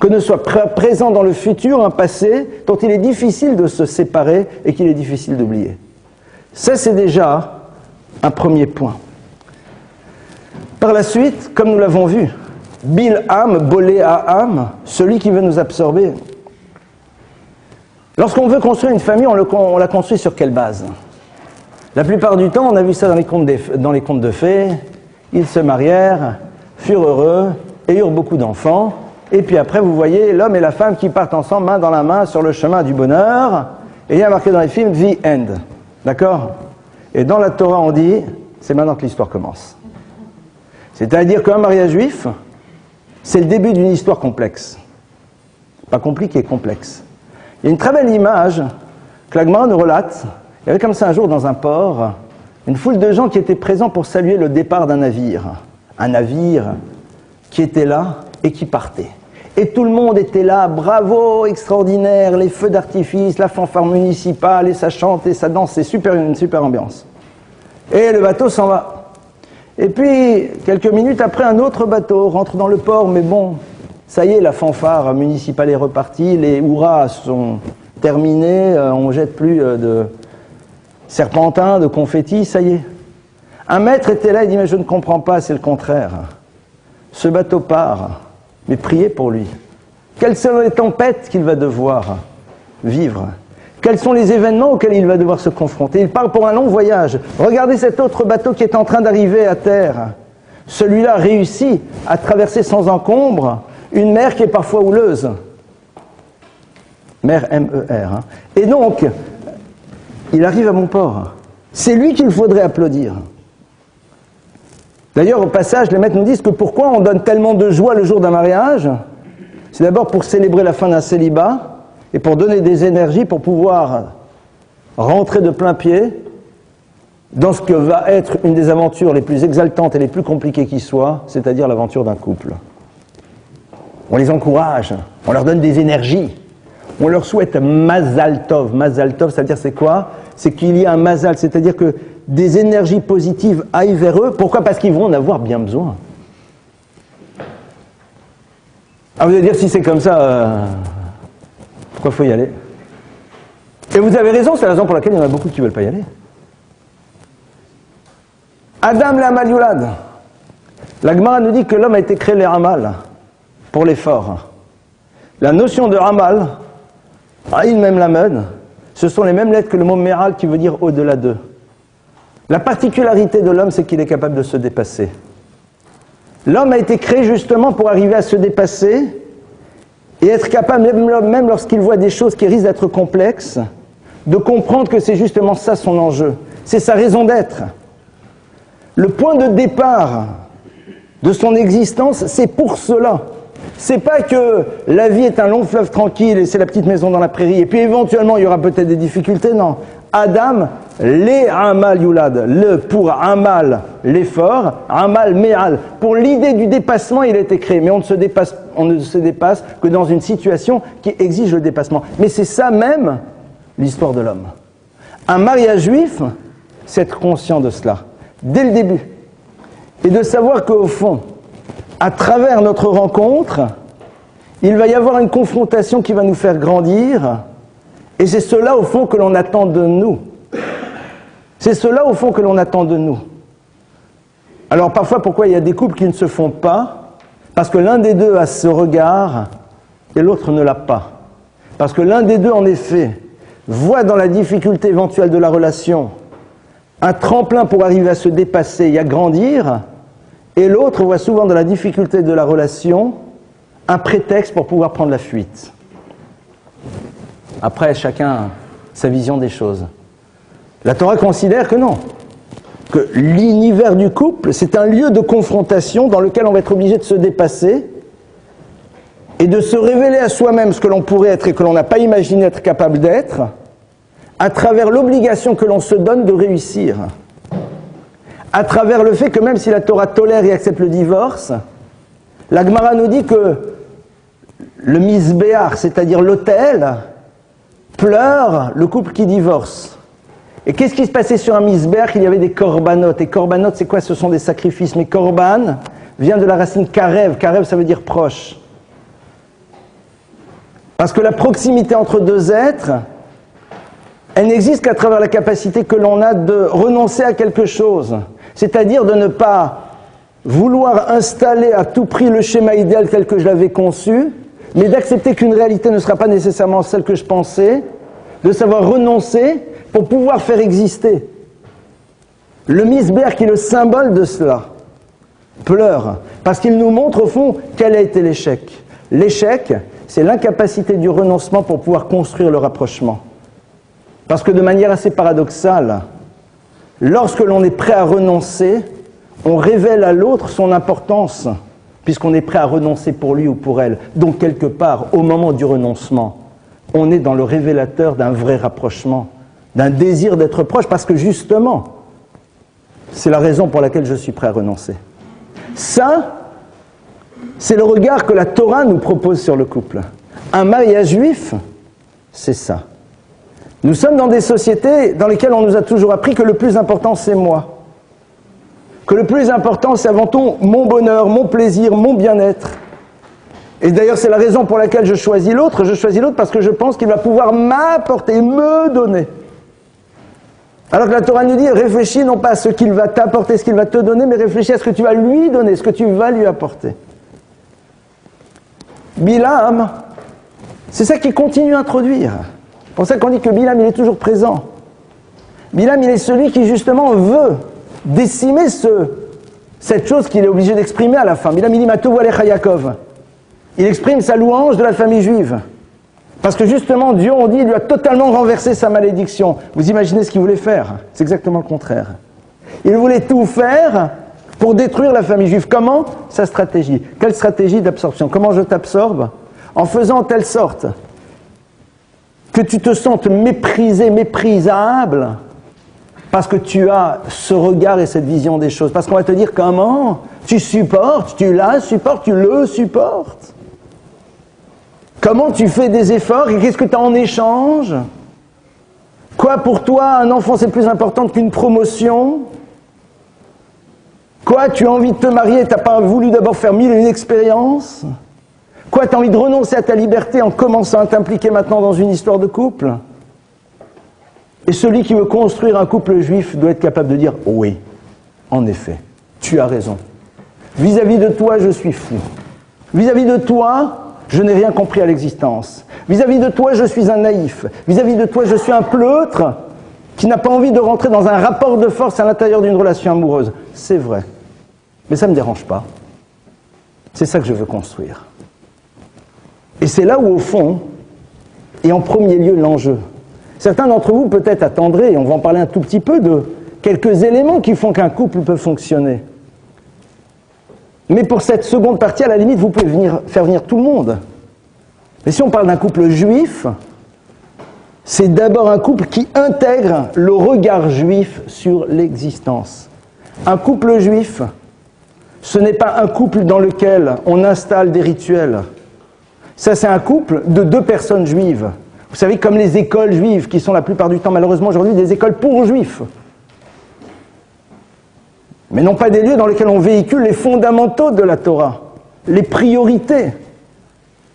que ne soit présent dans le futur un passé dont il est difficile de se séparer et qu'il est difficile d'oublier. Ça, c'est déjà un premier point. Par la suite, comme nous l'avons vu, Bil-Am, Bolé-Am, celui qui veut nous absorber. Lorsqu'on veut construire une famille, on la construit sur quelle base? La plupart du temps, on a vu ça dans les contes de fées, ils se marièrent, furent heureux et eurent beaucoup d'enfants. Et puis après, vous voyez l'homme et la femme qui partent ensemble, main dans la main, sur le chemin du bonheur. Et il y a marqué dans les films, The End. D'accord? Et dans la Torah, on dit, c'est maintenant que l'histoire commence. C'est-à-dire qu'un mariage juif, c'est le début d'une histoire complexe. Pas compliquée, complexe. Il y a une très belle image que la Gemara nous relate. Il y avait comme ça un jour dans un port, une foule de gens qui étaient présents pour saluer le départ d'un navire. Un navire qui était là et qui partait. Et tout le monde était là, bravo, extraordinaire, les feux d'artifice, la fanfare municipale, et ça chante et ça danse, c'est une super ambiance. Et le bateau s'en va. Et puis, quelques minutes après, un autre bateau rentre dans le port, mais bon, ça y est, la fanfare municipale est repartie, les hurrahs sont terminés, on ne jette plus de serpentins, de confettis, ça y est. Un maître était là, il dit, mais je ne comprends pas, c'est le contraire. Ce bateau part, mais priez pour lui. Quelles sont les tempêtes qu'il va devoir vivre? Quels sont les événements auxquels il va devoir se confronter? Il part pour un long voyage. Regardez cet autre bateau qui est en train d'arriver à terre. Celui-là réussit à traverser sans encombre une mer qui est parfois houleuse. Mer M-E-R. Hein. Et donc, il arrive à mon port. C'est lui qu'il faudrait applaudir. D'ailleurs, au passage, les maîtres nous disent que pourquoi on donne tellement de joie le jour d'un mariage? C'est d'abord pour célébrer la fin d'un célibat et pour donner des énergies pour pouvoir rentrer de plein pied dans ce que va être une des aventures les plus exaltantes et les plus compliquées qui soient, c'est-à-dire l'aventure d'un couple. On les encourage, on leur donne des énergies, on leur souhaite Mazal Tov. Mazal Tov, ça veut dire c'est quoi? C'est qu'il y a un Mazal, c'est-à-dire que des énergies positives aillent vers eux. Pourquoi? Parce qu'ils vont en avoir bien besoin. Ah, vous allez dire, si c'est comme ça, pourquoi il faut y aller? Et vous avez raison, c'est la raison pour laquelle il y en a beaucoup qui ne veulent pas y aller. Adam l'Amal Yulad. La Gemara nous dit que l'homme a été créé les Amal, pour l'effort. La notion de Amal, Aïn même Lamed, ce sont les mêmes lettres que le mot Meral qui veut dire au-delà d'eux. La particularité de l'homme, c'est qu'il est capable de se dépasser. L'homme a été créé justement pour arriver à se dépasser et être capable, même lorsqu'il voit des choses qui risquent d'être complexes, de comprendre que c'est justement ça son enjeu. C'est sa raison d'être. Le point de départ de son existence, c'est pour cela. C'est pas que la vie est un long fleuve tranquille et c'est la petite maison dans la prairie et puis éventuellement il y aura peut-être des difficultés, non. Adam, les Amal Yulad, le pour Amal, l'effort, Amal Me'al. Pour l'idée du dépassement, il a été créé, mais on ne se dépasse que dans une situation qui exige le dépassement. Mais c'est ça même l'histoire de l'homme. Un mariage juif, c'est être conscient de cela, dès le début. Et de savoir qu'au fond, à travers notre rencontre, il va y avoir une confrontation qui va nous faire grandir, et c'est cela au fond que l'on attend de nous. C'est cela au fond que l'on attend de nous. Alors parfois, pourquoi il y a des couples qui ne se font pas? Parce que l'un des deux a ce regard et l'autre ne l'a pas. Parce que l'un des deux, en effet, voit dans la difficulté éventuelle de la relation un tremplin pour arriver à se dépasser et à grandir, et l'autre voit souvent dans la difficulté de la relation un prétexte pour pouvoir prendre la fuite. Après, chacun a sa vision des choses. La Torah considère que non, que l'univers du couple, c'est un lieu de confrontation dans lequel on va être obligé de se dépasser et de se révéler à soi-même ce que l'on pourrait être et que l'on n'a pas imaginé être capable d'être, à travers l'obligation que l'on se donne de réussir. À travers le fait que même si la Torah tolère et accepte le divorce, la Gemara nous dit que le misbéar, c'est-à-dire l'autel, pleure le couple qui divorce. Et qu'est-ce qui se passait sur un misbéar? Il y avait des korbanot. Et korbanot, c'est quoi? Ce sont des sacrifices. Mais korban vient de la racine karev. Karev, ça veut dire proche. Parce que la proximité entre deux êtres, elle n'existe qu'à travers la capacité que l'on a de renoncer à quelque chose. C'est-à-dire de ne pas vouloir installer à tout prix le schéma idéal tel que je l'avais conçu, mais d'accepter qu'une réalité ne sera pas nécessairement celle que je pensais, de savoir renoncer pour pouvoir faire exister. Le misbéar, qui est le symbole de cela, pleure, parce qu'il nous montre au fond quel a été l'échec. L'échec, c'est l'incapacité du renoncement pour pouvoir construire le rapprochement. Parce que de manière assez paradoxale, lorsque l'on est prêt à renoncer, on révèle à l'autre son importance, puisqu'on est prêt à renoncer pour lui ou pour elle. Donc quelque part, au moment du renoncement, on est dans le révélateur d'un vrai rapprochement, d'un désir d'être proche, parce que justement, c'est la raison pour laquelle je suis prêt à renoncer. Ça, c'est le regard que la Torah nous propose sur le couple. Un mariage juif, c'est ça. Nous sommes dans des sociétés dans lesquelles on nous a toujours appris que le plus important, c'est moi. Que le plus important, c'est avant tout mon bonheur, mon plaisir, mon bien-être. Et d'ailleurs, c'est la raison pour laquelle je choisis l'autre. Je choisis l'autre parce que je pense qu'il va pouvoir m'apporter, me donner. Alors que la Torah nous dit, réfléchis non pas à ce qu'il va t'apporter, ce qu'il va te donner, mais réfléchis à ce que tu vas lui donner, ce que tu vas lui apporter. Bilam, c'est ça qu'il continue à introduire. C'est pour ça qu'on dit que Bilam, il est toujours présent. Bilam, il est celui qui justement veut décimer cette chose qu'il est obligé d'exprimer à la fin. Bilam, il dit Matovu alecha Yaakov. Il exprime sa louange de la famille juive. Parce que justement, Dieu, on dit, il lui a totalement renversé sa malédiction. Vous imaginez ce qu'il voulait faire? C'est exactement le contraire. Il voulait tout faire pour détruire la famille juive. Comment? Sa stratégie. Quelle stratégie d'absorption? Comment je t'absorbe? En faisant en telle sorte que tu te sentes méprisé, méprisable, parce que tu as ce regard et cette vision des choses. Parce qu'on va te dire comment tu supportes, tu la supportes, tu le supportes. Comment tu fais des efforts et qu'est-ce que tu as en échange? Quoi pour toi, un enfant c'est plus important qu'une promotion? Quoi, tu as envie de te marier et tu n'as pas voulu d'abord faire 1001 expériences? Quoi, tu as envie de renoncer à ta liberté en commençant à t'impliquer maintenant dans une histoire de couple? Et celui qui veut construire un couple juif doit être capable de dire « Oui, en effet, tu as raison. Vis-à-vis de toi, je suis fou. Vis-à-vis de toi, je n'ai rien compris à l'existence. Vis-à-vis de toi, je suis un naïf. Vis-à-vis de toi, je suis un pleutre qui n'a pas envie de rentrer dans un rapport de force à l'intérieur d'une relation amoureuse. » C'est vrai. Mais ça ne me dérange pas. C'est ça que je veux construire. Et c'est là où, au fond, est en premier lieu l'enjeu. Certains d'entre vous, peut-être, attendraient, et on va en parler un tout petit peu, de quelques éléments qui font qu'un couple peut fonctionner. Mais pour cette seconde partie, à la limite, vous pouvez faire venir tout le monde. Mais si on parle d'un couple juif, c'est d'abord un couple qui intègre le regard juif sur l'existence. Un couple juif, ce n'est pas un couple dans lequel on installe des rituels. Ça, c'est un couple de deux personnes juives. Vous savez, comme les écoles juives, qui sont la plupart du temps, malheureusement aujourd'hui, des écoles pour juifs. Mais non pas des lieux dans lesquels on véhicule les fondamentaux de la Torah, les priorités.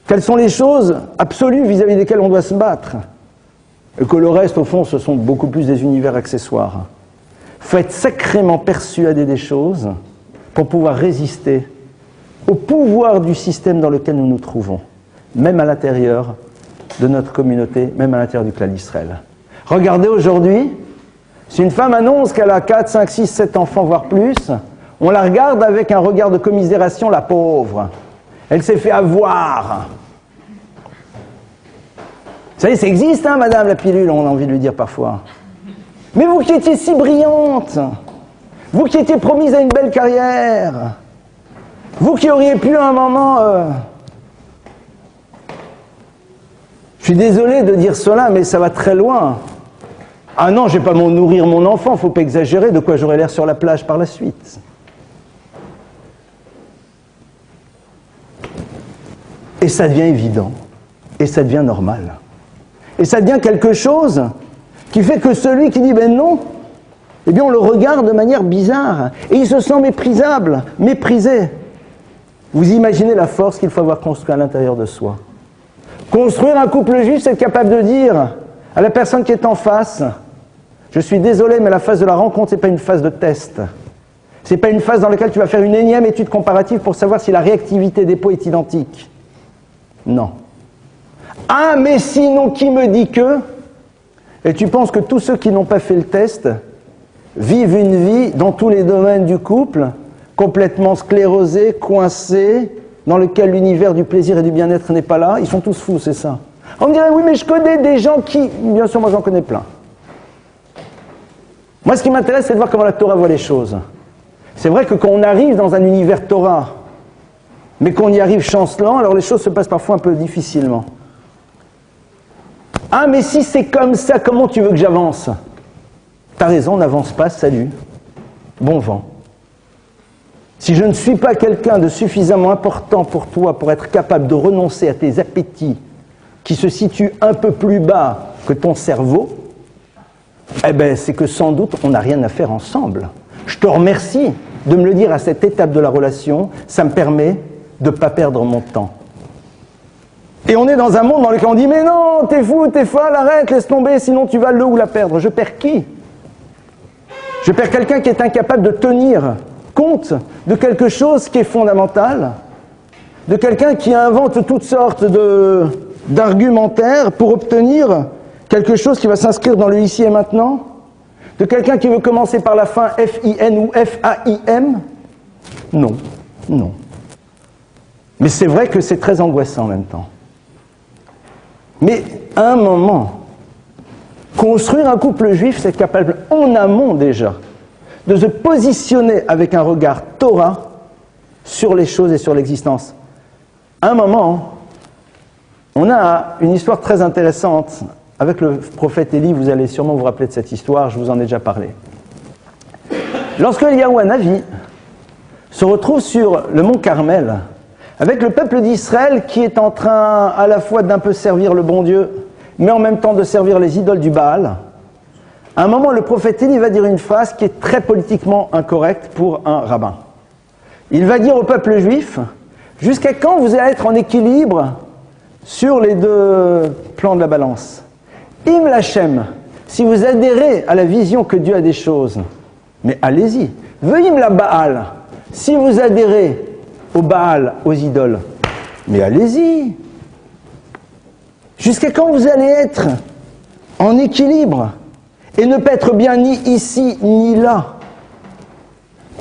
Quelles sont les choses absolues vis-à-vis desquelles on doit se battre? Et que le reste, au fond, ce sont beaucoup plus des univers accessoires. Il faut être sacrément persuadé des choses pour pouvoir résister au pouvoir du système dans lequel nous nous trouvons, même à l'intérieur de notre communauté, même à l'intérieur du clan d'Israël. Regardez aujourd'hui, si une femme annonce qu'elle a 4, 5, 6, 7 enfants, voire plus, on la regarde avec un regard de commisération, la pauvre. Elle s'est fait avoir. Vous savez, ça existe, hein, madame, la pilule, on a envie de lui dire parfois. Mais vous qui étiez si brillante, vous qui étiez promise à une belle carrière, vous qui auriez pu à un moment... Je suis désolé de dire cela, mais ça va très loin. Ah non, je ne vais pas nourrir mon enfant, il ne faut pas exagérer, de quoi j'aurai l'air sur la plage par la suite. Et ça devient évident, et ça devient normal. Et ça devient quelque chose qui fait que celui qui dit « ben non », eh bien on le regarde de manière bizarre, et il se sent méprisable, méprisé. Vous imaginez la force qu'il faut avoir construit à l'intérieur de soi. Construire un couple juif, c'est être capable de dire à la personne qui est en face, je suis désolé, mais la phase de la rencontre, ce n'est pas une phase de test. Ce n'est pas une phase dans laquelle tu vas faire une énième étude comparative pour savoir si la réactivité des peaux est identique. Non. Ah, mais sinon, qui me dit que? Et tu penses que tous ceux qui n'ont pas fait le test vivent une vie dans tous les domaines du couple, complètement sclérosés, coincés, dans lequel l'univers du plaisir et du bien-être n'est pas là? Ils sont tous fous, c'est ça. On me dirait, oui, mais je connais des gens qui... Bien sûr, moi j'en connais plein. Moi, ce qui m'intéresse, c'est de voir comment la Torah voit les choses. C'est vrai que quand on arrive dans un univers Torah, mais qu'on y arrive chancelant, alors les choses se passent parfois un peu difficilement. Ah, mais si c'est comme ça, comment tu veux que j'avance? T'as raison, n'avance pas, salut. Bon vent. Si je ne suis pas quelqu'un de suffisamment important pour toi pour être capable de renoncer à tes appétits qui se situent un peu plus bas que ton cerveau, eh bien, c'est que sans doute, on n'a rien à faire ensemble. Je te remercie de me le dire à cette étape de la relation, ça me permet de ne pas perdre mon temps. Et on est dans un monde dans lequel on dit « Mais non, t'es fou, t'es folle, arrête, laisse tomber, sinon tu vas le ou la perdre. » Je perds qui? Je perds quelqu'un qui est incapable de tenir compte de quelque chose qui est fondamental, de quelqu'un qui invente toutes sortes d'argumentaires pour obtenir quelque chose qui va s'inscrire dans le ici et maintenant, de quelqu'un qui veut commencer par la fin F-I-N ou F-A-I-M. Non, non. Mais c'est vrai que c'est très angoissant en même temps. Mais à un moment, construire un couple juif, c'est capable en amont déjà de se positionner avec un regard Torah sur les choses et sur l'existence. À un moment, on a une histoire très intéressante avec le prophète Élie. Vous allez sûrement vous rappeler de cette histoire, je vous en ai déjà parlé. Lorsque Eliyahu Hanavi se retrouve sur le mont Carmel, avec le peuple d'Israël qui est en train à la fois d'un peu servir le bon Dieu, mais en même temps de servir les idoles du Baal, à un moment, le prophète Élie va dire une phrase qui est très politiquement incorrecte pour un rabbin. Il va dire au peuple juif, jusqu'à quand vous allez être en équilibre sur les deux plans de la balance? Im Lachem, si vous adhérez à la vision que Dieu a des choses, mais allez-y. Veim la Baal, si vous adhérez au Baal, aux idoles, mais allez-y. Jusqu'à quand vous allez être en équilibre et ne pas être bien ni ici ni là?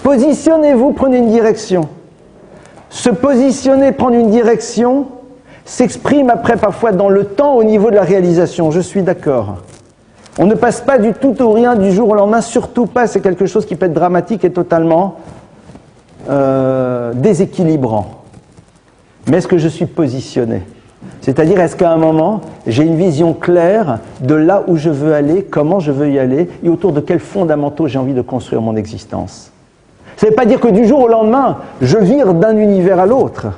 Positionnez-vous, prenez une direction. Se positionner, prendre une direction, s'exprime après parfois dans le temps au niveau de la réalisation. Je suis d'accord. On ne passe pas du tout au rien du jour au lendemain, surtout pas, c'est quelque chose qui peut être dramatique et totalement déséquilibrant. Mais est-ce que je suis positionné? C'est-à-dire, est-ce qu'à un moment, j'ai une vision claire de là où je veux aller, comment je veux y aller, et autour de quels fondamentaux j'ai envie de construire mon existence? Ça ne veut pas dire que du jour au lendemain, je vire d'un univers à l'autre,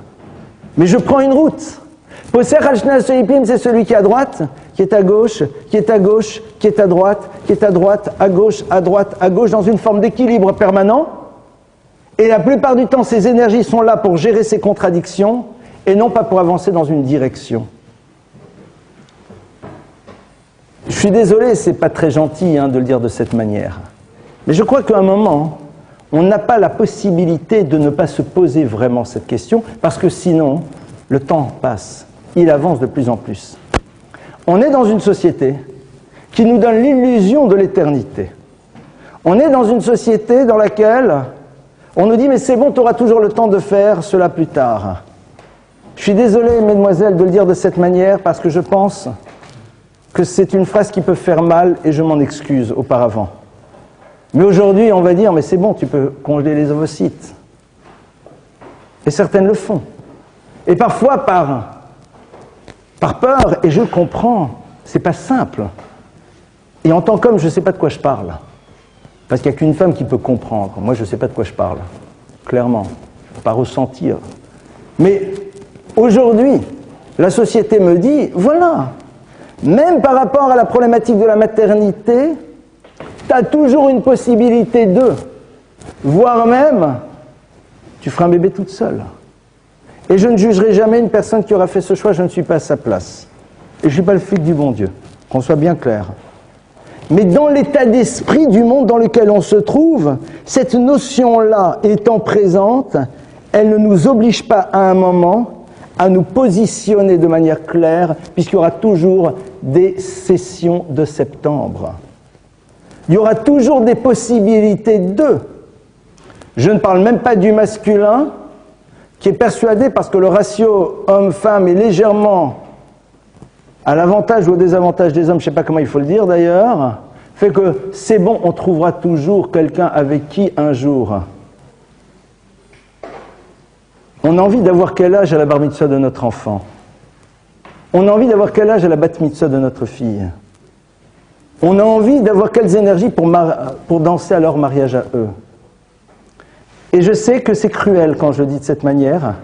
mais je prends une route. Poser Hachna Soipim, c'est celui qui est à droite, qui est à gauche, qui est à gauche, qui est à droite, qui est à droite, à gauche, dans une forme d'équilibre permanent. Et la plupart du temps, ces énergies sont là pour gérer ces contradictions et non pas pour avancer dans une direction. Je suis désolé, c'est pas très gentil de le dire de cette manière. Mais je crois qu'à un moment, on n'a pas la possibilité de ne pas se poser vraiment cette question, parce que sinon, le temps passe, il avance de plus en plus. On est dans une société qui nous donne l'illusion de l'éternité. On est dans une société dans laquelle on nous dit « mais c'est bon, tu auras toujours le temps de faire cela plus tard ». Je suis désolé, mesdemoiselles, de le dire de cette manière parce que je pense que c'est une phrase qui peut faire mal et je m'en excuse auparavant. Mais aujourd'hui, on va dire, mais c'est bon, tu peux congeler les ovocytes. Et certaines le font. Et parfois par peur, et je le comprends, c'est pas simple. Et en tant qu'homme, je ne sais pas de quoi je parle. Parce qu'il n'y a qu'une femme qui peut comprendre. Moi, je ne sais pas de quoi je parle. Clairement. Je ne peux pas ressentir. Mais aujourd'hui, la société me dit, voilà, même par rapport à la problématique de la maternité, tu as toujours une possibilité de, voire même, tu feras un bébé toute seule. Et je ne jugerai jamais une personne qui aura fait ce choix, je ne suis pas à sa place. Et je ne suis pas le flic du bon Dieu, qu'on soit bien clair. Mais dans l'état d'esprit du monde dans lequel on se trouve, cette notion-là étant présente, elle ne nous oblige pas à un moment à nous positionner de manière claire, puisqu'il y aura toujours des sessions de septembre. Il y aura toujours des possibilités de. Je ne parle même pas du masculin, qui est persuadé, parce que le ratio homme-femme est légèrement à l'avantage ou au désavantage des hommes, je ne sais pas comment il faut le dire d'ailleurs, fait que c'est bon, on trouvera toujours quelqu'un avec qui un jour. On a envie d'avoir quel âge à la bar mitzvah de notre enfant? On a envie d'avoir quel âge à la bat mitzvah de notre fille? On a envie d'avoir quelles énergies pour danser à leur mariage à eux? Et je sais que c'est cruel quand je le dis de cette manière,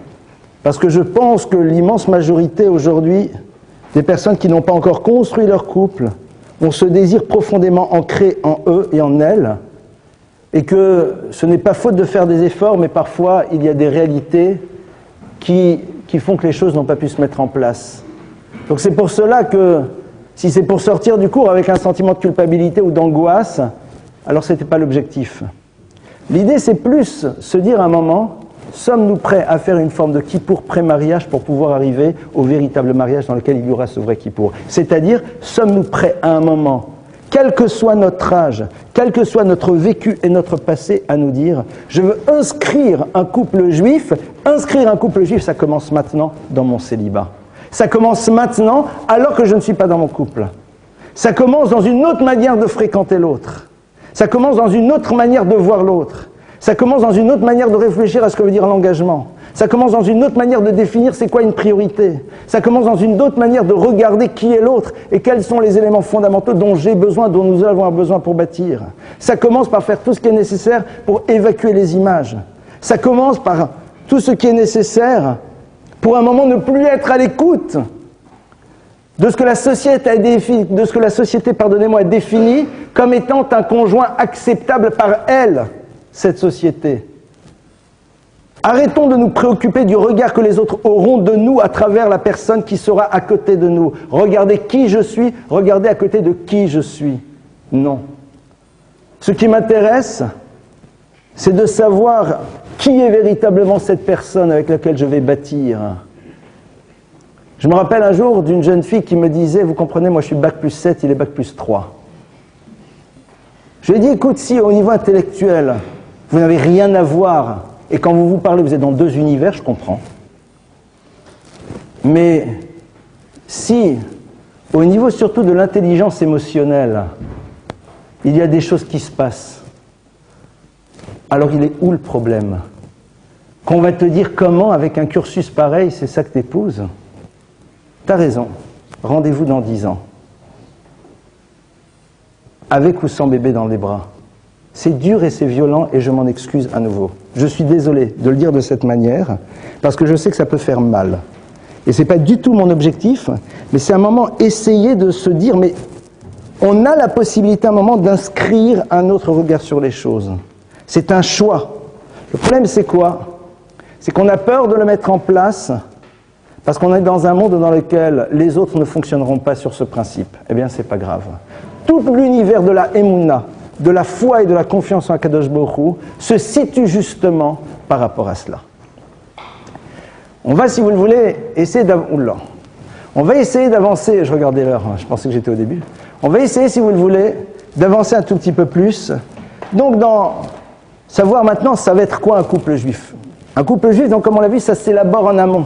parce que je pense que l'immense majorité aujourd'hui des personnes qui n'ont pas encore construit leur couple ont ce désir profondément ancré en eux et en elles, et que ce n'est pas faute de faire des efforts, mais parfois il y a des réalités qui font que les choses n'ont pas pu se mettre en place. Donc c'est pour cela que, si c'est pour sortir du cours avec un sentiment de culpabilité ou d'angoisse, alors ce n'était pas l'objectif. L'idée, c'est plus se dire à un moment, sommes-nous prêts à faire une forme de kippour pré-mariage pour pouvoir arriver au véritable mariage dans lequel il y aura ce vrai kippour? C'est-à-dire, sommes-nous prêts à un moment, quel que soit notre âge, quel que soit notre vécu et notre passé, à nous dire, je veux inscrire un couple juif, ça commence maintenant dans mon célibat. Ça commence maintenant alors que je ne suis pas dans mon couple. Ça commence dans une autre manière de fréquenter l'autre. Ça commence dans une autre manière de voir l'autre. Ça commence dans une autre manière de réfléchir à ce que veut dire l'engagement. Ça commence dans une autre manière de définir c'est quoi une priorité. Ça commence dans une autre manière de regarder qui est l'autre et quels sont les éléments fondamentaux dont j'ai besoin, dont nous avons besoin pour bâtir. Ça commence par faire tout ce qui est nécessaire pour évacuer les images. Ça commence par tout ce qui est nécessaire pour un moment ne plus être à l'écoute de ce que la société a défini, a défini comme étant un conjoint acceptable par elle, cette société. Arrêtons de nous préoccuper du regard que les autres auront de nous à travers la personne qui sera à côté de nous. Regardez qui je suis, regardez à côté de qui je suis. Non. Ce qui m'intéresse, c'est de savoir qui est véritablement cette personne avec laquelle je vais bâtir. Je me rappelle un jour d'une jeune fille qui me disait, vous comprenez, moi je suis bac plus 7, il est bac plus 3. Je lui ai dit, écoute, si au niveau intellectuel, vous n'avez rien à voir, et quand vous parlez, vous êtes dans deux univers, je comprends. Mais si, au niveau surtout de l'intelligence émotionnelle, il y a des choses qui se passent, alors il est où le problème? Qu'on va te dire comment, avec un cursus pareil, c'est ça que t'épouses? T'as raison, rendez-vous dans 10 ans. Avec ou sans bébé dans les bras. C'est dur et c'est violent et je m'en excuse à nouveau. Je suis désolé de le dire de cette manière parce que je sais que ça peut faire mal. Et ce n'est pas du tout mon objectif, mais c'est un moment essayer de se dire, mais on a la possibilité à un moment d'inscrire un autre regard sur les choses. C'est un choix. Le problème c'est quoi? C'est qu'on a peur de le mettre en place parce qu'on est dans un monde dans lequel les autres ne fonctionneront pas sur ce principe. Eh bien, c'est pas grave. Tout l'univers de la Emouna, de la foi et de la confiance en Akadosh Baruch Hu se situe justement par rapport à cela. On va, si vous le voulez, essayer d'avancer, je regardais l'heure, je pensais que j'étais au début. On va essayer, si vous le voulez, d'avancer un tout petit peu plus. Donc, dans savoir maintenant, ça va être quoi un couple juif? Un couple juif, donc comme on l'a vu, ça s'élabore en amont.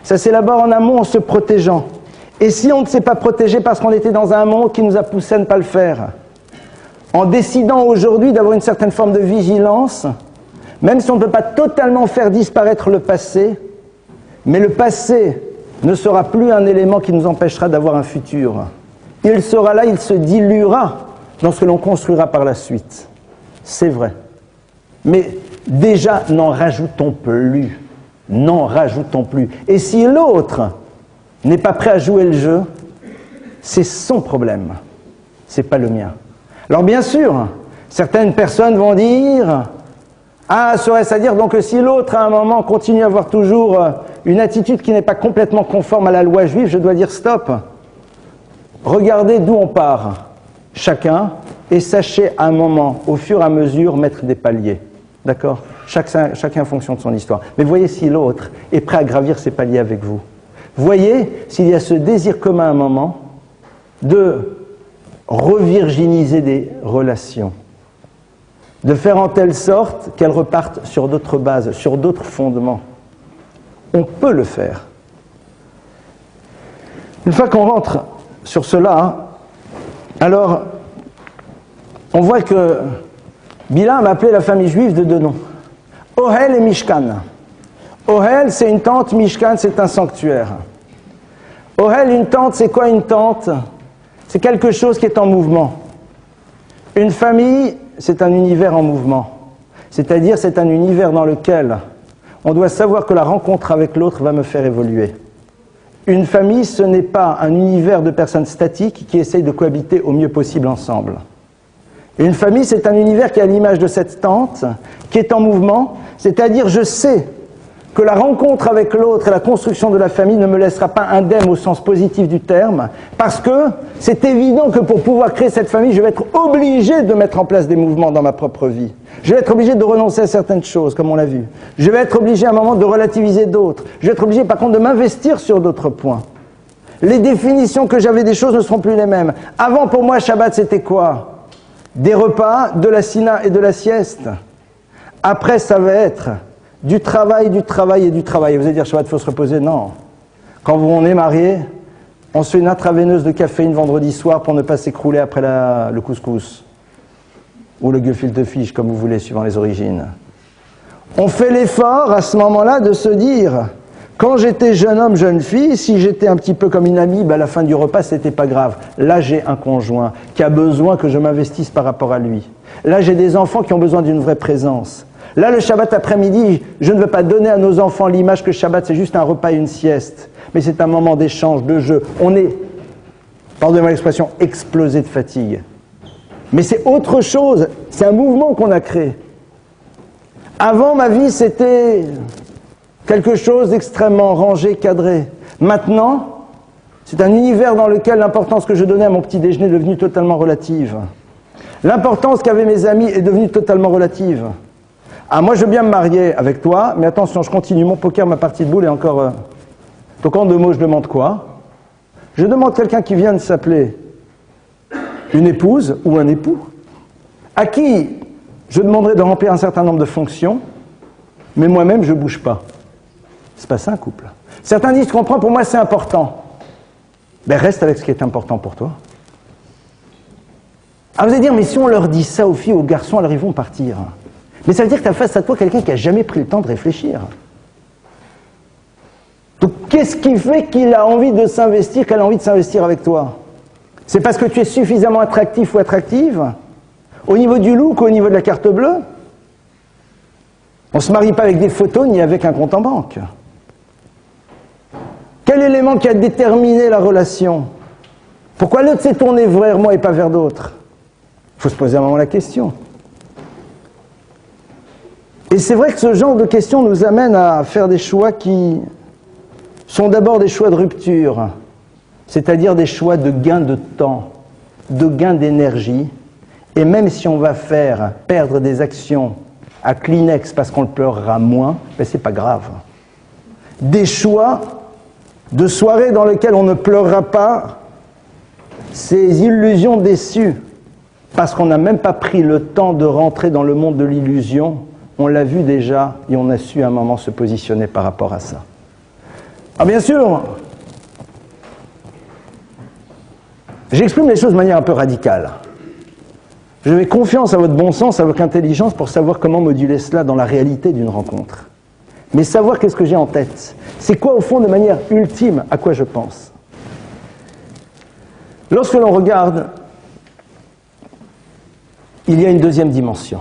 Ça s'élabore en amont en se protégeant. Et si on ne s'est pas protégé parce qu'on était dans un monde qui nous a poussé à ne pas le faire, en décidant aujourd'hui d'avoir une certaine forme de vigilance, même si on ne peut pas totalement faire disparaître le passé, mais le passé ne sera plus un élément qui nous empêchera d'avoir un futur. Il sera là, il se diluera dans ce que l'on construira par la suite. C'est vrai. Mais déjà, n'en rajoutons plus. N'en rajoutons plus. Et si l'autre n'est pas prêt à jouer le jeu, c'est son problème. C'est pas le mien. Alors bien sûr, certaines personnes vont dire « Ah, serait-ce à dire donc que si l'autre à un moment continue à avoir toujours une attitude qui n'est pas complètement conforme à la loi juive, je dois dire stop. Regardez d'où on part, chacun, et sachez à un moment, au fur et à mesure, mettre des paliers. D'accord ? Chacun en fonction de son histoire. Mais voyez si l'autre est prêt à gravir ces paliers avec vous. Voyez s'il y a ce désir commun à un moment de revirginiser des relations, de faire en telle sorte qu'elles repartent sur d'autres bases, sur d'autres fondements. On peut le faire. Une fois qu'on rentre sur cela, alors on voit que Bilam a appelé la famille juive de deux noms, Ohel et Mishkan. Ohel, c'est une tente, Mishkan, c'est un sanctuaire. Ohel, une tente, c'est quoi une tente ? C'est quelque chose qui est en mouvement. Une famille, c'est un univers en mouvement. C'est-à-dire, c'est un univers dans lequel on doit savoir que la rencontre avec l'autre va me faire évoluer. Une famille, ce n'est pas un univers de personnes statiques qui essayent de cohabiter au mieux possible ensemble. Une famille, c'est un univers qui a l'image de cette tente, qui est en mouvement, c'est-à-dire je sais que la rencontre avec l'autre et la construction de la famille ne me laissera pas indemne au sens positif du terme, parce que c'est évident que pour pouvoir créer cette famille, je vais être obligé de mettre en place des mouvements dans ma propre vie. Je vais être obligé de renoncer à certaines choses, comme on l'a vu. Je vais être obligé à un moment de relativiser d'autres. Je vais être obligé par contre de m'investir sur d'autres points. Les définitions que j'avais des choses ne seront plus les mêmes. Avant, pour moi, Shabbat, c'était quoi ? Des repas, de la sina et de la sieste. Après, ça va être du travail et du travail. Vous allez dire, Shabbat, il faut se reposer. Non. Quand on est marié, on se fait une intraveineuse de caféine vendredi soir pour ne pas s'écrouler après le couscous. Ou le gefilte fish, comme vous voulez, suivant les origines. On fait l'effort, à ce moment-là, de se dire, quand j'étais jeune homme, jeune fille, si j'étais un petit peu comme une amie, à la fin du repas, c'était pas grave. Là, j'ai un conjoint qui a besoin que je m'investisse par rapport à lui. Là, j'ai des enfants qui ont besoin d'une vraie présence. Là, le Shabbat après-midi, je ne veux pas donner à nos enfants l'image que Shabbat, c'est juste un repas et une sieste. Mais c'est un moment d'échange, de jeu. On est, pardonnez-moi l'expression, explosé de fatigue. Mais c'est autre chose, c'est un mouvement qu'on a créé. Avant, ma vie, c'était quelque chose d'extrêmement rangé, cadré. Maintenant, c'est un univers dans lequel l'importance que je donnais à mon petit déjeuner est devenue totalement relative. L'importance qu'avaient mes amis est devenue totalement relative. Ah, moi, je veux bien me marier avec toi, mais attention, je continue mon poker, ma partie de boule est encore... Donc, en deux mots, je demande quoi ? Je demande quelqu'un qui vient de s'appeler une épouse ou un époux, à qui je demanderai de remplir un certain nombre de fonctions, mais moi-même, je ne bouge pas. C'est pas ça, un couple. Certains disent, tu comprends, pour moi, c'est important. Ben, reste avec ce qui est important pour toi. Alors, vous allez dire, mais si on leur dit ça aux filles, aux garçons, alors ils vont partir. Mais ça veut dire que tu as face à toi quelqu'un qui n'a jamais pris le temps de réfléchir. Donc, qu'est-ce qui fait qu'il a envie de s'investir, qu'elle a envie de s'investir avec toi ? C'est parce que tu es suffisamment attractif ou attractive, au niveau du look ou au niveau de la carte bleue. On ne se marie pas avec des photos ni avec un compte en banque. Quel élément qui a déterminé la relation ? Pourquoi l'autre s'est tourné vers moi et pas vers d'autres ? Il faut se poser un moment la question. Et c'est vrai que ce genre de questions nous amène à faire des choix qui sont d'abord des choix de rupture, c'est-à-dire des choix de gain de temps, de gain d'énergie, et même si on va faire perdre des actions à Kleenex parce qu'on le pleurera moins, ben c'est pas grave. Des choix de soirées dans lesquelles on ne pleurera pas ces illusions déçues, parce qu'on n'a même pas pris le temps de rentrer dans le monde de l'illusion, on l'a vu déjà et on a su à un moment se positionner par rapport à ça. Ah bien sûr, j'exprime les choses de manière un peu radicale. Je mets confiance à votre bon sens, à votre intelligence pour savoir comment moduler cela dans la réalité d'une rencontre. Mais savoir qu'est-ce que j'ai en tête, c'est quoi au fond de manière ultime à quoi je pense. Lorsque l'on regarde, il y a une deuxième dimension.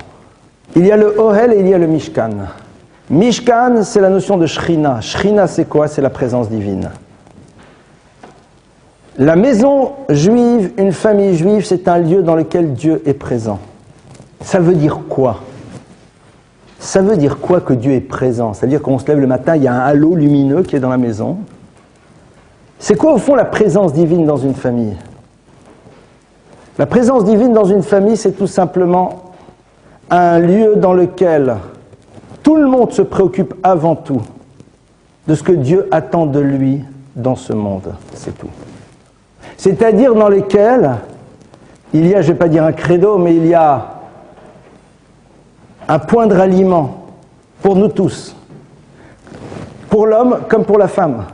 Il y a le Ohel et il y a le Mishkan. Mishkan, c'est la notion de Shrina. Shrina, c'est quoi? C'est la présence divine. La maison juive, une famille juive, c'est un lieu dans lequel Dieu est présent. Ça veut dire quoi? Ça veut dire quoi que Dieu est présent? C'est-à-dire qu'on se lève le matin, il y a un halo lumineux qui est dans la maison. C'est quoi au fond la présence divine dans une famille? La présence divine dans une famille, c'est tout simplement un lieu dans lequel tout le monde se préoccupe avant tout de ce que Dieu attend de lui dans ce monde. C'est tout. C'est-à-dire dans lesquels il y a, je ne vais pas dire un credo, mais il y a un point de ralliement pour nous tous, pour l'homme comme pour la femme,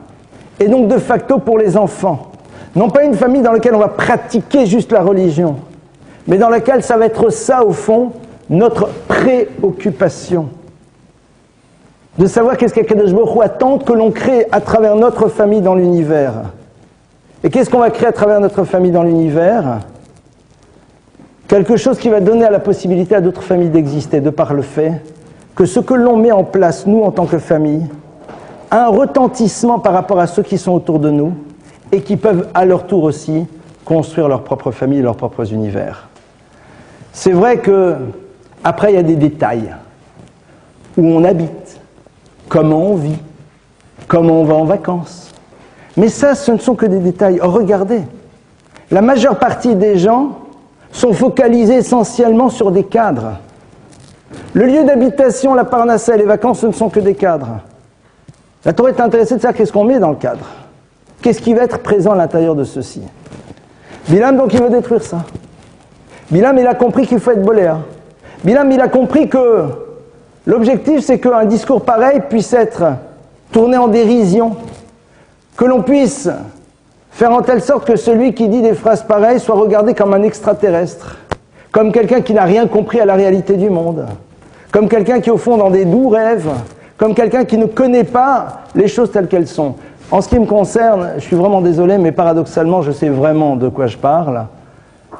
et donc de facto pour les enfants. Non pas une famille dans laquelle on va pratiquer juste la religion, mais dans laquelle ça va être ça au fond, notre préoccupation. De savoir qu'est-ce qu'Akadosh Baruch Hu attend que l'on crée à travers notre famille dans l'univers. Et qu'est-ce qu'on va créer à travers notre famille dans l'univers? Quelque chose qui va donner la possibilité à d'autres familles d'exister, de par le fait que ce que l'on met en place, nous en tant que famille, a un retentissement par rapport à ceux qui sont autour de nous et qui peuvent à leur tour aussi construire leur propre famille et leurs propres univers. C'est vrai que après il y a des détails, où on habite, comment on vit, comment on va en vacances. Mais ça, ce ne sont que des détails. Oh, regardez, la majeure partie des gens sont focalisés essentiellement sur des cadres. Le lieu d'habitation, la parnassa et les vacances, ce ne sont que des cadres. La Torah est intéressée de savoir qu'est-ce qu'on met dans le cadre. Qu'est-ce qui va être présent à l'intérieur de ceci. Bilam, donc, il veut détruire ça. Bilam, il a compris qu'il faut être boléa. Bilam, il a compris que l'objectif, c'est qu'un discours pareil puisse être tourné en dérision, que l'on puisse faire en telle sorte que celui qui dit des phrases pareilles soit regardé comme un extraterrestre, comme quelqu'un qui n'a rien compris à la réalité du monde, comme quelqu'un qui est au fond dans des doux rêves, comme quelqu'un qui ne connaît pas les choses telles qu'elles sont. En ce qui me concerne, je suis vraiment désolé, mais paradoxalement, je sais vraiment de quoi je parle,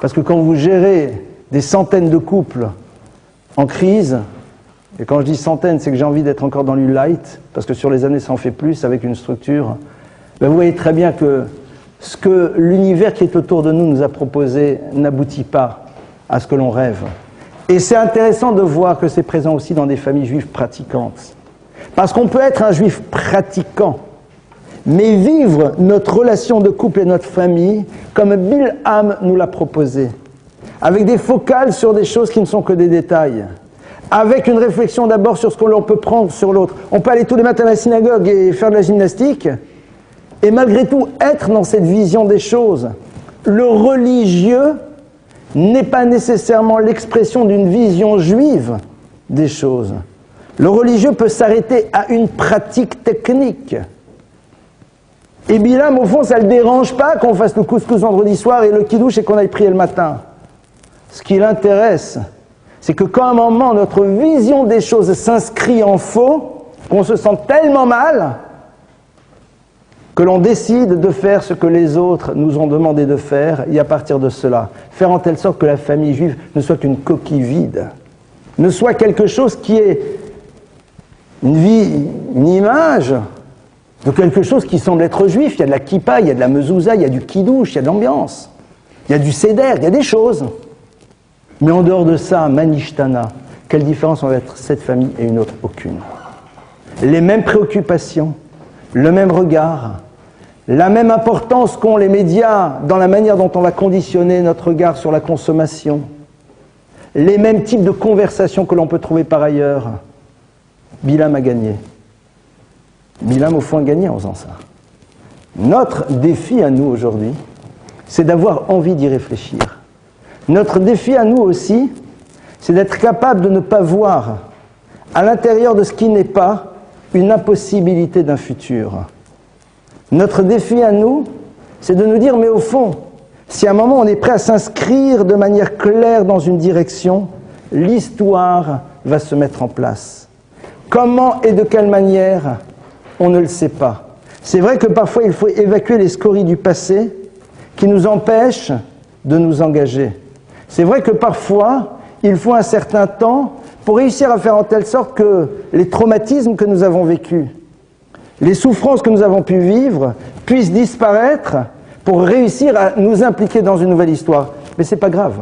parce que quand vous gérez des centaines de couples en crise, et quand je dis centaines, c'est que j'ai envie d'être encore dans le light, parce que sur les années, ça en fait plus avec une structure. Ben vous voyez très bien que ce que l'univers qui est autour de nous a proposé n'aboutit pas à ce que l'on rêve. Et c'est intéressant de voir que c'est présent aussi dans des familles juives pratiquantes. Parce qu'on peut être un juif pratiquant, mais vivre notre relation de couple et notre famille comme Bilham nous l'a proposé, avec des focales sur des choses qui ne sont que des détails, avec une réflexion d'abord sur ce que l'on peut prendre sur l'autre. On peut aller tous les matins à la synagogue et faire de la gymnastique, et malgré tout être dans cette vision des choses. Le religieux n'est pas nécessairement l'expression d'une vision juive des choses. Le religieux peut s'arrêter à une pratique technique. Et Bilam, au fond, ça ne le dérange pas qu'on fasse le couscous vendredi soir et le kidouche et qu'on aille prier le matin. Ce qui l'intéresse, c'est que quand à un moment notre vision des choses s'inscrit en faux, qu'on se sent tellement mal, que l'on décide de faire ce que les autres nous ont demandé de faire, et à partir de cela, faire en telle sorte que la famille juive ne soit qu'une coquille vide, ne soit quelque chose qui est une vie, une image de quelque chose qui semble être juif. Il y a de la kippa, il y a de la mezouza, il y a du kidouche, il y a de l'ambiance, il y a du seder, il y a des choses. Mais en dehors de ça, manishtana, quelle différence entre cette famille et une autre? Aucune. Les mêmes préoccupations, le même regard, la même importance qu'ont les médias dans la manière dont on va conditionner notre regard sur la consommation, les mêmes types de conversations que l'on peut trouver par ailleurs. Bilam a gagné. Bilam, au fond, a gagné en faisant ça. Notre défi à nous aujourd'hui, c'est d'avoir envie d'y réfléchir. Notre défi à nous aussi, c'est d'être capable de ne pas voir à l'intérieur de ce qui n'est pas une impossibilité d'un futur. Notre défi à nous, c'est de nous dire, mais au fond, si à un moment on est prêt à s'inscrire de manière claire dans une direction, l'histoire va se mettre en place. Comment et de quelle manière, on ne le sait pas. C'est vrai que parfois il faut évacuer les scories du passé qui nous empêchent de nous engager. C'est vrai que parfois, il faut un certain temps pour réussir à faire en telle sorte que les traumatismes que nous avons vécus, les souffrances que nous avons pu vivre, puissent disparaître pour réussir à nous impliquer dans une nouvelle histoire. Mais ce n'est pas grave.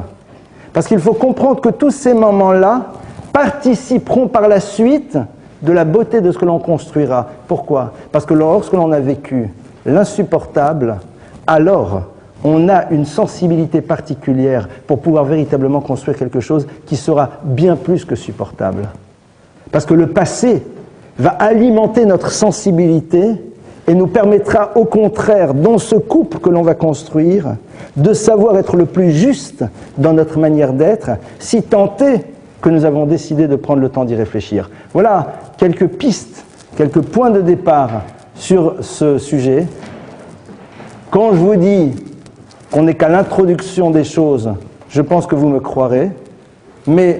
Parce qu'il faut comprendre que tous ces moments-là participeront par la suite de la beauté de ce que l'on construira. Pourquoi? Parce que lorsque l'on a vécu l'insupportable, alors on a une sensibilité particulière pour pouvoir véritablement construire quelque chose qui sera bien plus que supportable. Parce que le passé va alimenter notre sensibilité et nous permettra au contraire, dans ce couple que l'on va construire, de savoir être le plus juste dans notre manière d'être, si tant est que nous avons décidé de prendre le temps d'y réfléchir. Voilà quelques pistes, quelques points de départ sur ce sujet. Quand je vous dis qu'on n'est qu'à l'introduction des choses, je pense que vous me croirez, mais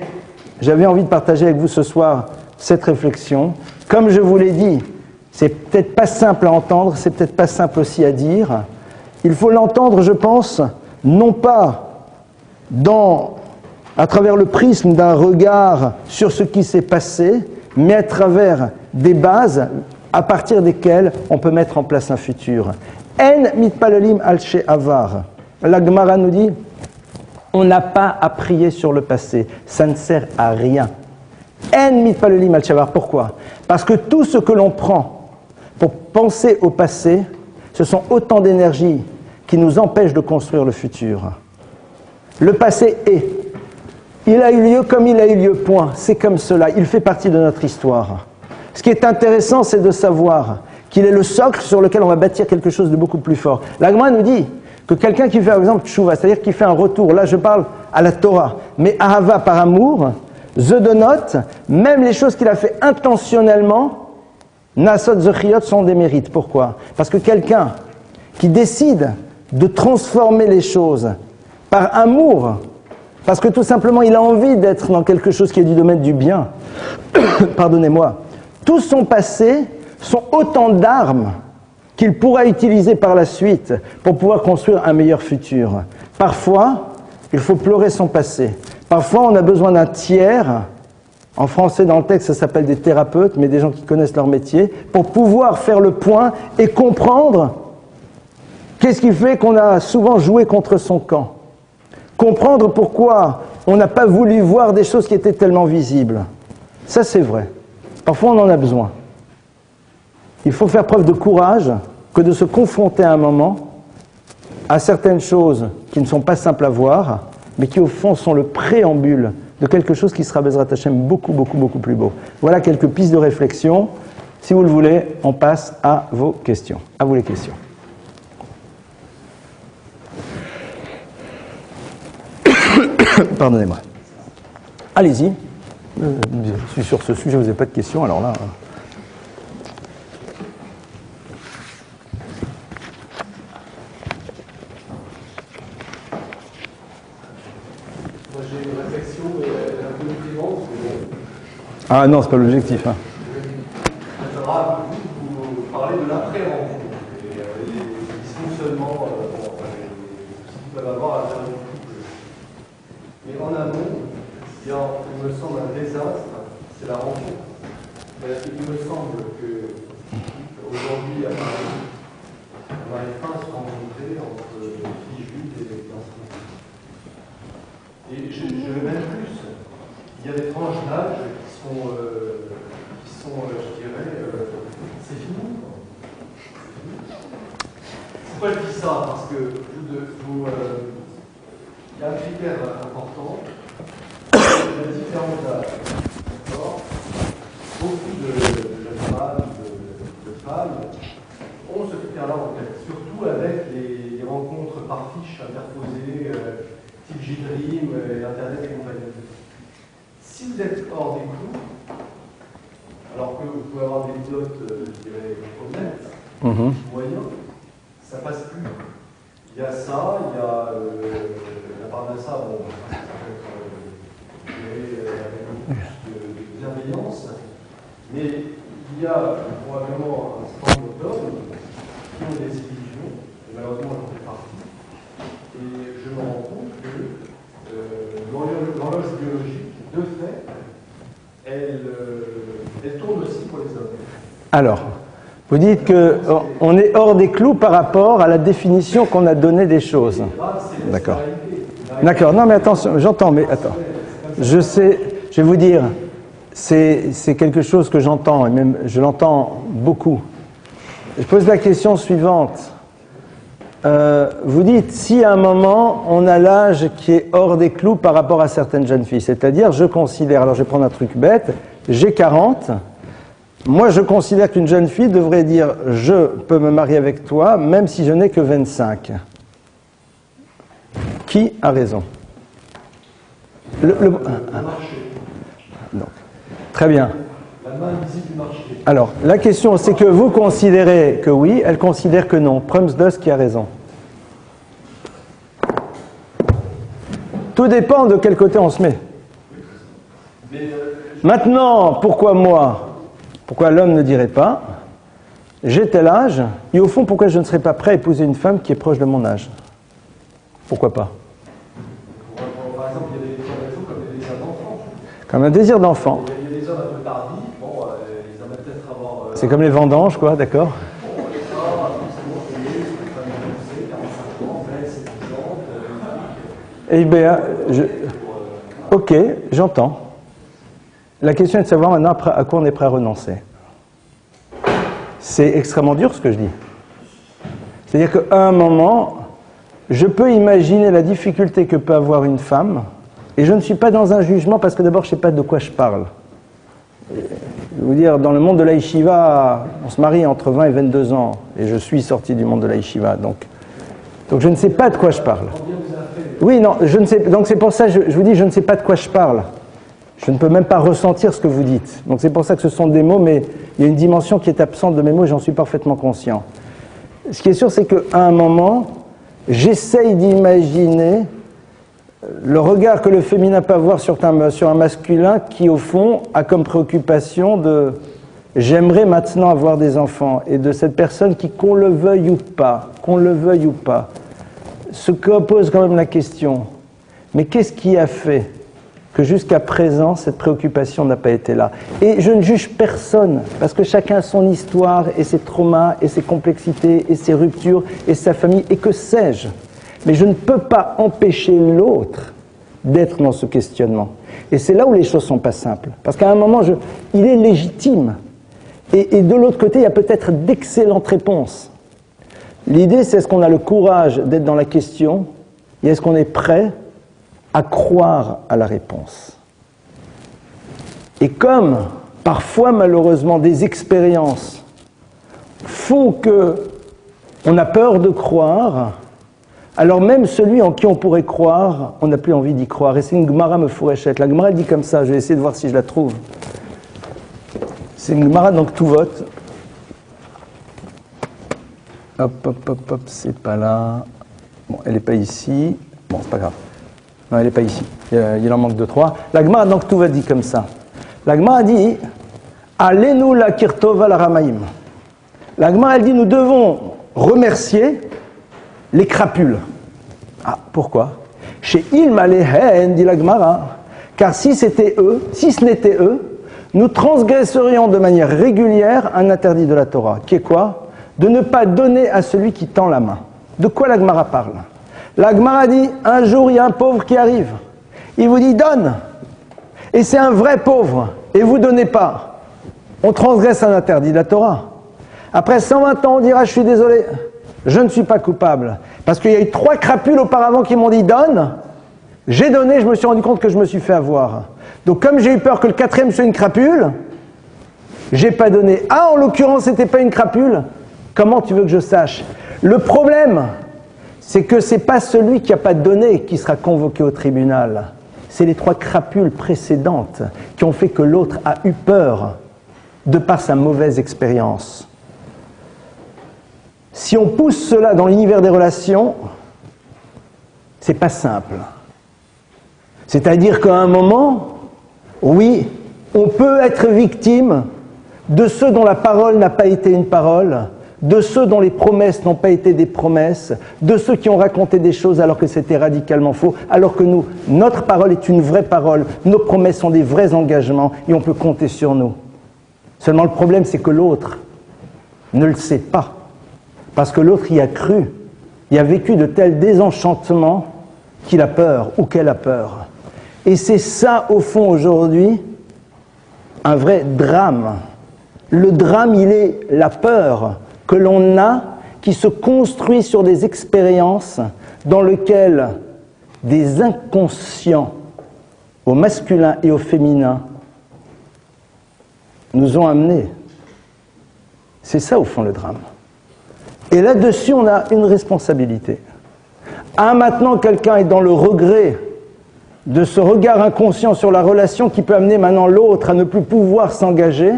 j'avais envie de partager avec vous ce soir cette réflexion. Comme je vous l'ai dit, c'est peut-être pas simple à entendre, c'est peut-être pas simple aussi à dire. Il faut l'entendre, je pense, non pas à travers le prisme d'un regard sur ce qui s'est passé, mais à travers des bases à partir desquelles on peut mettre en place un futur. En mitpalelim al she'avar. La Gemara nous dit, on n'a pas à prier sur le passé, ça ne sert à rien. En mitpalelim al she'avar. Pourquoi? Parce que tout ce que l'on prend pour penser au passé, ce sont autant d'énergie qui nous empêchent de construire le futur. Le passé est. Il a eu lieu comme il a eu lieu, point. C'est comme cela. Il fait partie de notre histoire. Ce qui est intéressant, c'est de savoir qu'il est le socle sur lequel on va bâtir quelque chose de beaucoup plus fort. La Gemara nous dit que quelqu'un qui fait, par exemple, tchouva, c'est-à-dire qui fait un retour, là je parle à la Torah, mais ahava par amour, zedonot, même les choses qu'il a fait intentionnellement, nasot zechiot sont des mérites. Pourquoi? Parce que quelqu'un qui décide de transformer les choses par amour, parce que tout simplement il a envie d'être dans quelque chose qui est du domaine du bien, pardonnez-moi, tout son passé sont autant d'armes qu'il pourra utiliser par la suite pour pouvoir construire un meilleur futur. Parfois, il faut pleurer son passé. Parfois, on a besoin d'un tiers. En français, dans le texte, ça s'appelle des thérapeutes, mais des gens qui connaissent leur métier, pour pouvoir faire le point et comprendre qu'est-ce qui fait qu'on a souvent joué contre son camp. Comprendre pourquoi on n'a pas voulu voir des choses qui étaient tellement visibles. Ça, c'est vrai. Parfois, on en a besoin. Il faut faire preuve de courage que de se confronter à un moment à certaines choses qui ne sont pas simples à voir, mais qui au fond sont le préambule de quelque chose qui sera Bezrat Hashem beaucoup, beaucoup, beaucoup plus beau. Voilà quelques pistes de réflexion. Si vous le voulez, on passe à vos questions. À vous les questions. Pardonnez-moi. Allez-y. Je suis sur ce sujet, vous n'avez pas de questions, alors là... Moi j'ai une réflexion, mais elle est un peu déprimante. Ah non, c'est pas l'objectif. Hein. Vous parlez de l'après-rencontre et les dysfonctionnements qu'ils peuvent avoir à l'intérieur du couple. Mais en amont, il me semble un désastre, c'est la rencontre. Il me semble que aujourd'hui, à Paris, on n'arrive pas à se rencontrer entre les filles juives et les fiancés. Et je vais même plus. Il y a des tranches d'âge qui sont je dirais, c'est fini. Pourquoi je dis ça? Parce que il y a un critère important, la différence d'âge. D'accord? Beaucoup de jeunes femmes, de femmes, ont ce critère-là en tête, surtout avec les rencontres par fiches interposées, type J-Dream, Internet et compagnie. Si vous êtes hors des clous, alors que vous pouvez avoir des notes, je dirais, honnêtes, moyens, il y a ça, il y a la parnassa, bon, ça peut être avec plus de bienveillance, mais il y a probablement un certain nombre d'hommes qui ont des illusions, et malheureusement j'en fais partie, et je me rends compte que l'horloge biologique, de fait, elle tourne aussi pour les hommes. Alors, vous dites qu'on est hors des clous par rapport à la définition qu'on a donnée des choses. D'accord. D'accord, non mais attention, j'entends, mais attends. Je sais, je vais vous dire, c'est quelque chose que j'entends, et même je l'entends beaucoup. Je pose la question suivante. Vous dites, si à un moment, on a l'âge qui est hors des clous par rapport à certaines jeunes filles, c'est-à-dire, je considère, alors je vais prendre un truc bête, j'ai 40, moi je considère qu'une jeune fille devrait dire, je peux me marier avec toi, même si je n'ai que 25. Qui a raison? Le marché. Donc, très bien. La main invisible du marché. Alors, la question, c'est que vous considérez que oui, elle considère que non. Prumsdus qui a raison. Tout dépend de quel côté on se met. Maintenant, pourquoi moi? Pourquoi l'homme ne dirait pas? J'ai tel âge, et au fond, pourquoi je ne serais pas prêt à épouser une femme qui est proche de mon âge? Pourquoi pas? Par exemple, il y a des gens comme des désirs d'enfant. Comme un désir d'enfant. Il y a des hommes un peu tardifs, bon, ils aimeraient peut-être avoir... C'est comme les vendanges, quoi, d'accord? Bon, les gens, forcément, payés, c'est pas bien poussé, 45 ans, 27, 10 ans, Eh bien, ok, j'entends. La question est de savoir maintenant à quoi on est prêt à renoncer. C'est extrêmement dur ce que je dis. C'est-à-dire qu'à un moment, je peux imaginer la difficulté que peut avoir une femme, et je ne suis pas dans un jugement parce que d'abord je ne sais pas de quoi je parle. Je vais vous dire, dans le monde de l'Aïshiva, on se marie entre 20 et 22 ans, et je suis sorti du monde de l'Aïshiva, donc je ne sais pas de quoi je parle. Oui, non, je ne sais, donc c'est pour ça que je vous dis, je ne sais pas de quoi je parle. Je ne peux même pas ressentir ce que vous dites. Donc c'est pour ça que ce sont des mots, mais il y a une dimension qui est absente de mes mots et j'en suis parfaitement conscient. Ce qui est sûr, c'est qu'à un moment, j'essaye d'imaginer le regard que le féminin peut avoir sur un masculin qui, au fond, a comme préoccupation de « j'aimerais maintenant avoir des enfants » et de cette personne qui, qu'on le veuille ou pas, se pose quand même la question « mais qu'est-ce qui a fait ?» que jusqu'à présent, cette préoccupation n'a pas été là. Et je ne juge personne, parce que chacun a son histoire, et ses traumas, et ses complexités, et ses ruptures, et sa famille, et que sais-je. Mais je ne peux pas empêcher l'autre d'être dans ce questionnement. Et c'est là où les choses ne sont pas simples. Parce qu'à un moment, il est légitime. Et de l'autre côté, il y a peut-être d'excellentes réponses. L'idée, c'est est-ce qu'on a le courage d'être dans la question, et est-ce qu'on est prêt à croire à la réponse. Et comme, parfois malheureusement, des expériences font qu'on a peur de croire, alors même celui en qui on pourrait croire, on n'a plus envie d'y croire. Et c'est une Gemara Mefureshet. La Gemara dit comme ça, je vais essayer de voir si je la trouve. C'est une Gemara donc tout vote. Hop, c'est pas là. Bon, elle n'est pas ici. Bon, c'est pas grave. Non, elle n'est pas ici. Il en manque 2-3. La Gemara, donc, tout va dit comme ça. La Gemara dit Alenu la kirtova la ramaim. La Gemara, elle dit nous devons remercier les crapules. Ah, pourquoi? Chez Ilma lehen, dit la Gemara, car si c'était eux, si ce n'était eux, nous transgresserions de manière régulière un interdit de la Torah, qui est quoi? De ne pas donner à celui qui tend la main. De quoi la Gemara parle? La Gemara dit, un jour il y a un pauvre qui arrive, il vous dit donne, et c'est un vrai pauvre, et vous donnez pas. On transgresse un interdit de la Torah. Après 120 ans, on dira je suis désolé, je ne suis pas coupable, parce qu'il y a eu 3 crapules auparavant qui m'ont dit donne, j'ai donné, je me suis rendu compte que je me suis fait avoir. Donc comme j'ai eu peur que le 4e soit une crapule, j'ai pas donné. Ah, en l'occurrence, c'était pas une crapule, comment tu veux que je sache? Le problème, c'est que c'est pas celui qui n'a pas donné qui sera convoqué au tribunal. C'est les 3 crapules précédentes qui ont fait que l'autre a eu peur de par sa mauvaise expérience. Si on pousse cela dans l'univers des relations, C'est pas simple. C'est-à-dire qu'à un moment, oui, on peut être victime de ceux dont la parole n'a pas été une parole, de ceux dont les promesses n'ont pas été des promesses, de ceux qui ont raconté des choses alors que c'était radicalement faux, alors que nous, notre parole est une vraie parole, nos promesses sont des vrais engagements et on peut compter sur nous. Seulement le problème, c'est que l'autre ne le sait pas, parce que l'autre y a cru, y a vécu de tels désenchantements qu'il a peur ou qu'elle a peur. Et c'est ça, au fond, aujourd'hui, un vrai drame. Le drame, il est la peur que l'on a, qui se construit sur des expériences dans lesquelles des inconscients, au masculin et au féminin, nous ont amenés. C'est ça, au fond, le drame. Et là-dessus, on a une responsabilité. Maintenant, quelqu'un est dans le regret de ce regard inconscient sur la relation qui peut amener maintenant l'autre à ne plus pouvoir s'engager,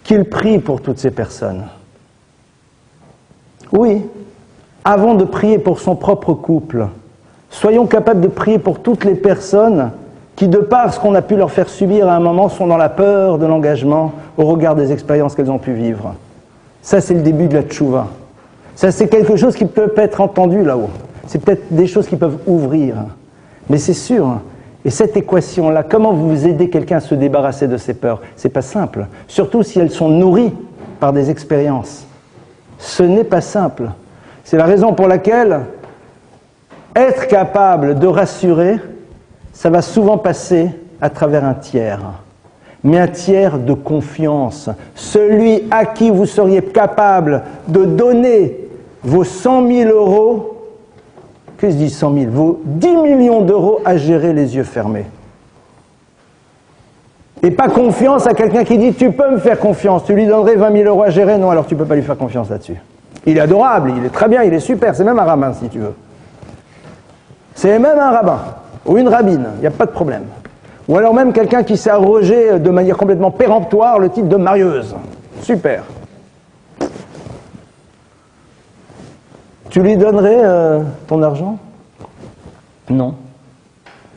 qu'il prie pour toutes ces personnes. Oui, avant de prier pour son propre couple, soyons capables de prier pour toutes les personnes qui, de par ce qu'on a pu leur faire subir à un moment, sont dans la peur de l'engagement au regard des expériences qu'elles ont pu vivre. Ça, c'est le début de la tchouva. Ça, c'est quelque chose qui peut être entendu là-haut. C'est peut-être des choses qui peuvent ouvrir. Mais c'est sûr, et cette équation-là, comment vous aidez quelqu'un à se débarrasser de ses peurs? C'est pas simple, surtout si elles sont nourries par des expériences. Ce n'est pas simple. C'est la raison pour laquelle être capable de rassurer, ça va souvent passer à travers un tiers. Mais un tiers de confiance. Celui à qui vous seriez capable de donner vos 100 000 euros, qu'est-ce que je dis 100 000? Vos 10 millions d'euros à gérer les yeux fermés. Et pas confiance à quelqu'un qui dit « tu peux me faire confiance, tu lui donnerais 20 000 euros à gérer ». Non, alors tu ne peux pas lui faire confiance là-dessus. Il est adorable, il est très bien, il est super, c'est même un rabbin si tu veux. C'est même un rabbin, ou une rabbine, il n'y a pas de problème. Ou alors même quelqu'un qui s'est arrogé de manière complètement péremptoire le titre de marieuse. Super. Tu lui donnerais ton argent? Non.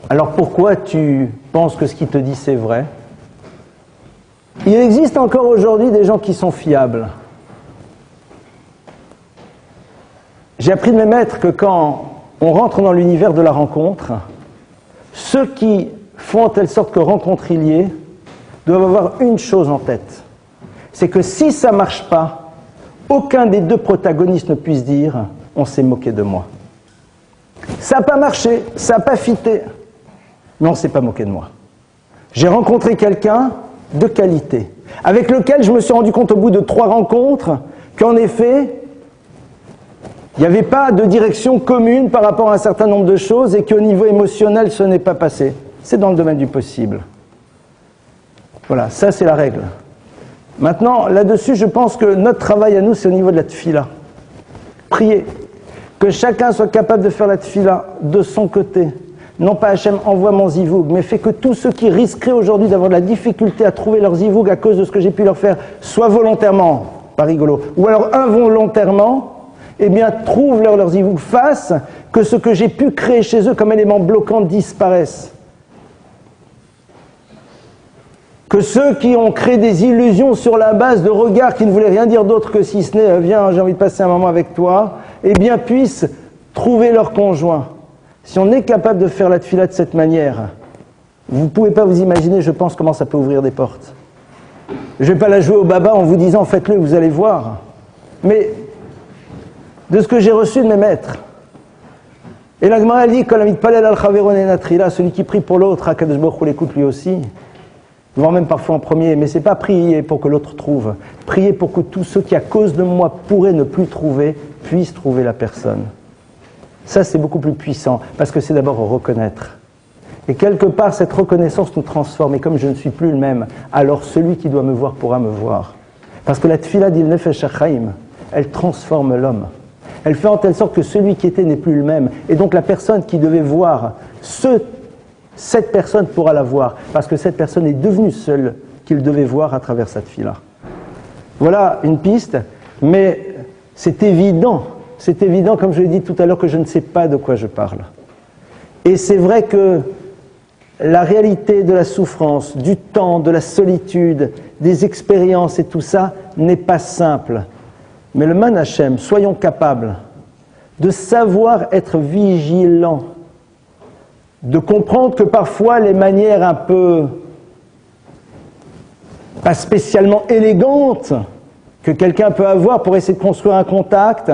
Alors pourquoi tu penses que ce qu'il te dit c'est vrai? Il existe encore aujourd'hui des gens qui sont fiables. J'ai appris de mes maîtres que quand on rentre dans l'univers de la rencontre, ceux qui font en telle sorte que rencontre il y ait doivent avoir une chose en tête. C'est que si ça ne marche pas, aucun des deux protagonistes ne puisse dire « on s'est moqué de moi ». Ça n'a pas marché, ça n'a pas fité, mais on ne s'est pas moqué de moi. J'ai rencontré quelqu'un de qualité, avec lequel je me suis rendu compte au bout de 3 rencontres qu'en effet, il n'y avait pas de direction commune par rapport à un certain nombre de choses et qu'au niveau émotionnel, ce n'est pas passé. C'est dans le domaine du possible. Voilà, ça c'est la règle. Maintenant, là-dessus, je pense que notre travail à nous, c'est au niveau de la tfila. Prier. Que chacun soit capable de faire la tfila de son côté. Non pas Hachem envoie mon zivoug, mais fait que tous ceux qui risqueraient aujourd'hui d'avoir de la difficulté à trouver leur zivoug à cause de ce que j'ai pu leur faire, soit volontairement, pas rigolo, ou alors involontairement, eh bien trouvent leur zivoug, fassent que ce que j'ai pu créer chez eux comme élément bloquant disparaisse. Que ceux qui ont créé des illusions sur la base de regards qui ne voulaient rien dire d'autre que si ce n'est « viens, j'ai envie de passer un moment avec toi », eh bien puissent trouver leur conjoint. Si on est capable de faire la tfila de cette manière, vous ne pouvez pas vous imaginer, je pense, comment ça peut ouvrir des portes. Je ne vais pas la jouer au baba en vous disant « faites-le, vous allez voir ». Mais de ce que j'ai reçu de mes maîtres, et la Gemara dit « celui qui prie pour l'autre, HaKadosh Baruch Hu l'écoute lui aussi ». Voire même parfois en premier, mais ce n'est pas prier pour que l'autre trouve. Prier pour que tous ceux qui, à cause de moi, pourraient ne plus trouver, puissent trouver la personne. Ça, c'est beaucoup plus puissant, parce que c'est d'abord reconnaître. Et quelque part, cette reconnaissance nous transforme, et comme je ne suis plus le même, alors celui qui doit me voir pourra me voir. Parce que la tfila d'il nefesh hachaim, elle transforme l'homme. Elle fait en telle sorte que celui qui était n'est plus le même. Et donc la personne qui devait voir cette personne pourra la voir, parce que cette personne est devenue celle qu'il devait voir à travers cette tfila. Voilà une piste, mais c'est évident, c'est évident, comme je l'ai dit tout à l'heure, que je ne sais pas de quoi je parle. Et c'est vrai que la réalité de la souffrance, du temps, de la solitude, des expériences et tout ça n'est pas simple. Mais le Man Hachem, soyons capables de savoir être vigilants, de comprendre que parfois les manières un peu pas spécialement élégantes que quelqu'un peut avoir pour essayer de construire un contact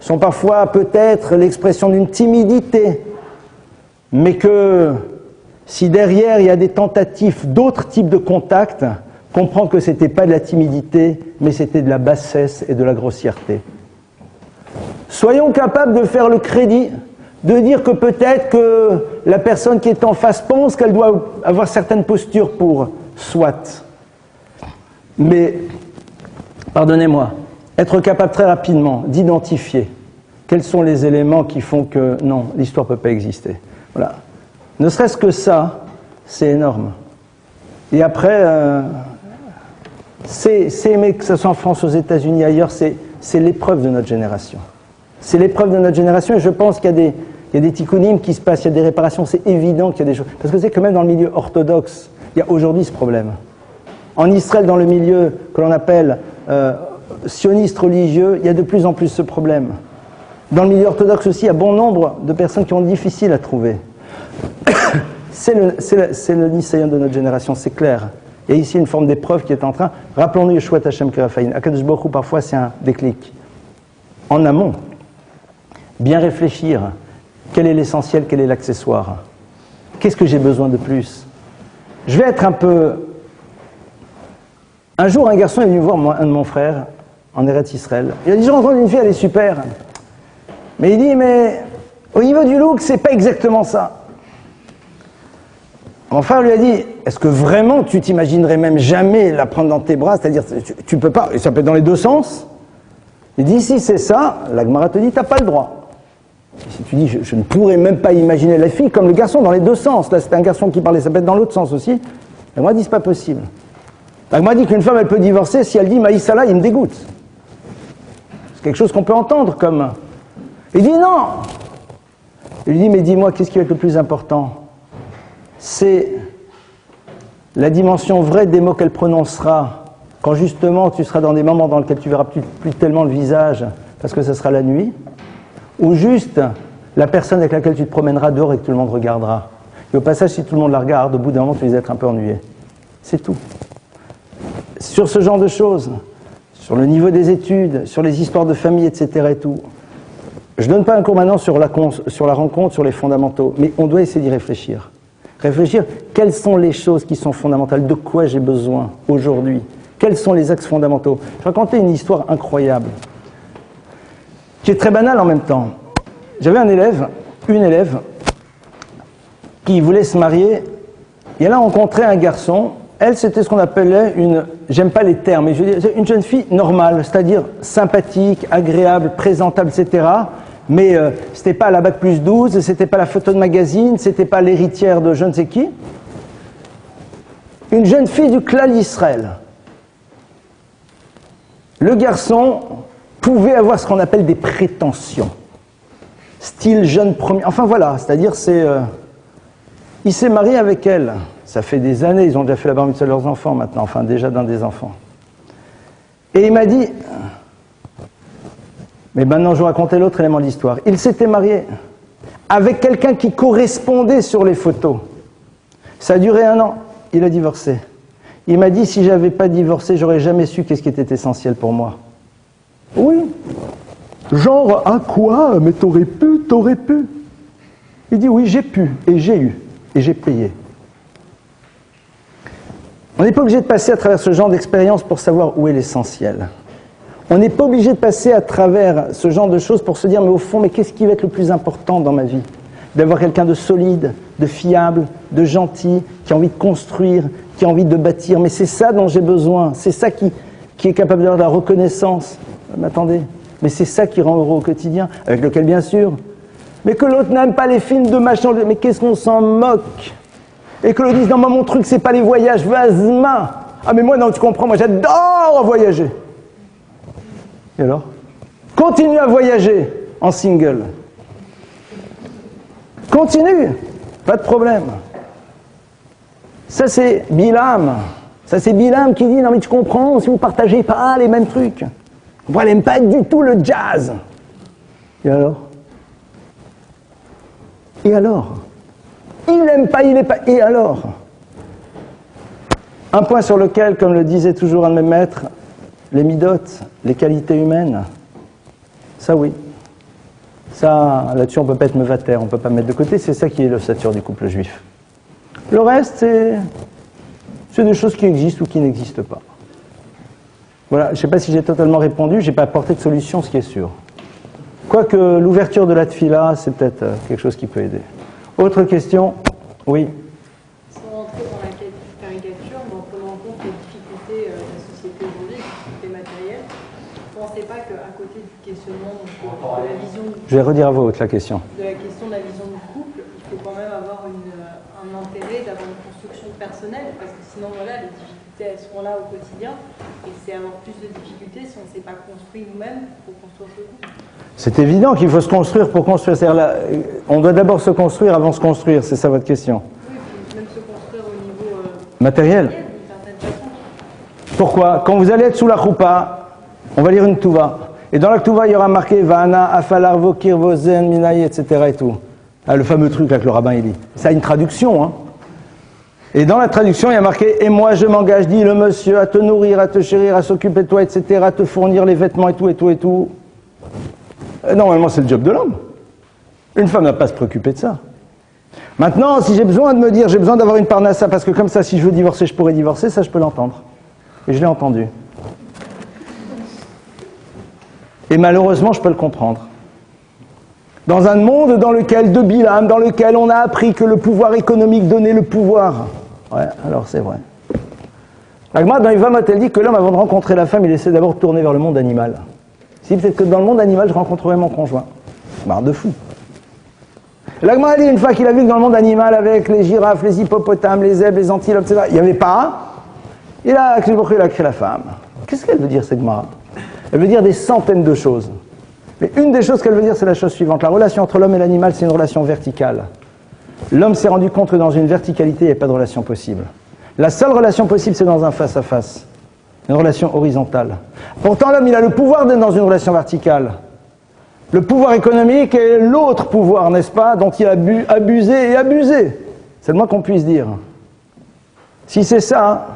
sont parfois peut-être l'expression d'une timidité, mais que si derrière il y a des tentatives d'autres types de contacts, comprendre que ce n'était pas de la timidité, mais c'était de la bassesse et de la grossièreté. Soyons capables de faire le crédit, de dire que peut-être que la personne qui est en face pense qu'elle doit avoir certaines postures pour soit. Mais, pardonnez-moi, être capable très rapidement d'identifier quels sont les éléments qui font que non, l'histoire ne peut pas exister. Voilà. Ne serait-ce que ça, c'est énorme. Et après, c'est aimer que ce soit en France, aux États-Unis, ailleurs, c'est l'épreuve de notre génération. C'est l'épreuve de notre génération et je pense qu'il y a des tikkunim qui se passent, il y a des réparations, c'est évident qu'il y a des choses. Parce que c'est que même dans le milieu orthodoxe, il y a aujourd'hui ce problème. En Israël, dans le milieu que l'on appelle sioniste religieux, il y a de plus en plus ce problème. Dans le milieu orthodoxe aussi, il y a bon nombre de personnes qui sont difficiles à trouver. C'est le nisayon de notre génération, c'est clair. Il y a ici une forme d'épreuve qui est en train. Rappelons-nous Yeshua Hashem Kerafaïn. Akadosh Baruch Hu, parfois, c'est un déclic. En amont, bien réfléchir. Quel est l'essentiel, quel est l'accessoire? Qu'est-ce que j'ai besoin de plus? Je vais être un peu... Un jour, un garçon est venu voir un de mon frère en Eretz Israël. Il a dit, j'ai entendu une fille, elle est super. Mais il dit, mais au niveau du look, c'est pas exactement ça. Mon frère lui a dit, est-ce que vraiment tu t'imaginerais même jamais la prendre dans tes bras? C'est-à-dire, tu peux pas, et ça peut être dans les deux sens. Il dit, si c'est ça, la Gemara te dit, t'as pas le droit. Et si tu dis, je ne pourrais même pas imaginer la fille comme le garçon dans les deux sens. Là, c'était un garçon qui parlait, ça peut être dans l'autre sens aussi. La Gemara dit, c'est pas possible. La Gemara dit qu'une femme, elle peut divorcer si elle dit, Maïsala, il me dégoûte. C'est quelque chose qu'on peut entendre comme... Il dit, non. Il lui dit, mais dis-moi, qu'est-ce qui va être le plus important? C'est la dimension vraie des mots qu'elle prononcera quand justement tu seras dans des moments dans lesquels tu verras plus tellement le visage parce que ce sera la nuit, ou juste la personne avec laquelle tu te promèneras dehors et que tout le monde regardera. Et au passage, si tout le monde la regarde, au bout d'un moment, tu vas être un peu ennuyé. C'est tout. Sur ce genre de choses, sur le niveau des études, sur les histoires de famille, etc. et tout, je ne donne pas un cours maintenant sur la rencontre, sur les fondamentaux, mais on doit essayer d'y réfléchir. Réfléchir, quelles sont les choses qui sont fondamentales, de quoi j'ai besoin aujourd'hui, quels sont les axes fondamentaux. Je vais raconter une histoire incroyable, qui est très banale en même temps. J'avais une élève, qui voulait se marier, et elle a rencontré un garçon. Elle, c'était ce qu'on appelait j'aime pas les termes, mais je veux dire, une jeune fille normale, c'est-à-dire sympathique, agréable, présentable, etc., mais c'était pas la bac plus 12, c'était pas la photo de magazine, c'était pas l'héritière de je ne sais qui. Une jeune fille du Klal Israël. Le garçon pouvait avoir ce qu'on appelle des prétentions. Style jeune premier... Enfin voilà, c'est-à-dire il s'est marié avec elle. Ça fait des années, ils ont déjà fait la bar mitzvah de leurs enfants maintenant, enfin déjà d'un des enfants. Et il m'a dit... Mais maintenant, je vous racontais l'autre élément de l'histoire. Il s'était marié avec quelqu'un qui correspondait sur les photos. Ça a duré 1 an. Il a divorcé. Il m'a dit, si je n'avais pas divorcé, j'aurais jamais su qu'est-ce qui était essentiel pour moi. Oui. Genre, à quoi? Mais t'aurais pu. Il dit, oui, j'ai pu, et j'ai eu, et j'ai payé. On n'est pas obligé de passer à travers ce genre d'expérience pour savoir où est l'essentiel. On n'est pas obligé de passer à travers ce genre de choses pour se dire, mais au fond, mais qu'est-ce qui va être le plus important dans ma vie? D'avoir quelqu'un de solide, de fiable, de gentil, qui a envie de construire, qui a envie de bâtir. Mais c'est ça dont j'ai besoin, c'est ça qui est capable d'avoir de la reconnaissance. Mais attendez, mais c'est ça qui rend heureux au quotidien, avec lequel, bien sûr, mais que l'autre n'aime pas les films de machin, mais qu'est-ce qu'on s'en moque? Et que l'autre dise, non, moi, mon truc, c'est pas les voyages, vas-ma. Ah, mais moi, non, tu comprends, moi, j'adore voyager. Et alors? Continue à voyager. en single. Continue, pas de problème. Ça c'est Bilam. Ça c'est Bilam qui dit, non mais tu comprends, si vous ne partagez pas les mêmes trucs. Vous n'aimez pas du tout le jazz. Et alors? Et alors? Il n'aime pas, il n'est pas. Et alors? Un point sur lequel, comme le disait toujours un de mes maîtres, les midotes, les qualités humaines, ça oui. Ça, là-dessus, on ne peut pas être mevater, on ne peut pas mettre de côté, c'est ça qui est l'ossature du couple juif. Le reste, c'est des choses qui existent ou qui n'existent pas. Voilà, je ne sais pas si j'ai totalement répondu, je n'ai pas apporté de solution, ce qui est sûr. Quoique l'ouverture de la tfila, c'est peut-être quelque chose qui peut aider. Autre question? Oui. Sans rentrer dans la caricature, mais en prenant en compte les difficultés de la société aujourd'hui, les difficultés matérielles, vous ne pensez pas qu'à côté du questionnement de la vision Je vais redire à voix haute la question. de la question de la vision du couple, il faut quand même avoir un intérêt d'avoir une construction personnelle, parce que sinon, voilà, les difficultés, elles seront là au quotidien, et c'est avoir plus de difficultés si on ne s'est pas construit nous-mêmes pour construire ce couple. C'est évident qu'il faut se construire pour construire. C'est-à-dire on doit d'abord se construire avant de se construire, c'est ça votre question? Oui, puis même se construire au niveau matériel. d'une certaine façon. Pourquoi? Quand vous allez être sous la choupa, on va lire une touva. Et dans la touva, il y aura marqué Vana, Afalar, Vokir, Vozen, Minaï, etc. et tout. Ah, le fameux truc là que le rabbin il dit. Ça a une traduction, hein. Et dans la traduction, il y a marqué « Et moi, je m'engage, dit le monsieur, à te nourrir, à te chérir, à s'occuper de toi, etc., à te fournir les vêtements et tout, et tout, et tout. » Normalement, c'est le job de l'homme. Une femme n'a pas à se préoccuper de ça. Maintenant, si j'ai besoin de me dire, j'ai besoin d'avoir une parnassa, parce que comme ça, si je veux divorcer, je pourrais divorcer, ça, je peux l'entendre. Et je l'ai entendu. Et malheureusement, je peux le comprendre. Dans un monde dans lequel, de Bilam, dans lequel on a appris que le pouvoir économique donnait le pouvoir. Ouais, alors c'est vrai. La Gemara dans Yvamot, elle dit que l'homme, avant de rencontrer la femme, il essaie d'abord de tourner vers le monde animal. Si peut-être que dans le monde animal, je rencontrerai mon conjoint. Marre de fou. La Gemara dit, une fois qu'il a vu que dans le monde animal, avec les girafes, les hippopotames, les zèbres, les antilopes, etc., il n'y avait pas, il a créé la femme. Qu'est-ce qu'elle veut dire, cette Gemara? Elle veut dire des centaines de choses. Mais une des choses qu'elle veut dire, c'est la chose suivante. La relation entre l'homme et l'animal, c'est une relation verticale. L'homme s'est rendu compte que dans une verticalité, il n'y a pas de relation possible. La seule relation possible, c'est dans un face-à-face. Une relation horizontale. Pourtant, l'homme, il a le pouvoir d'être dans une relation verticale. Le pouvoir économique est l'autre pouvoir, n'est-ce pas, dont il a abusé et abusé. C'est le moins qu'on puisse dire. Si c'est ça,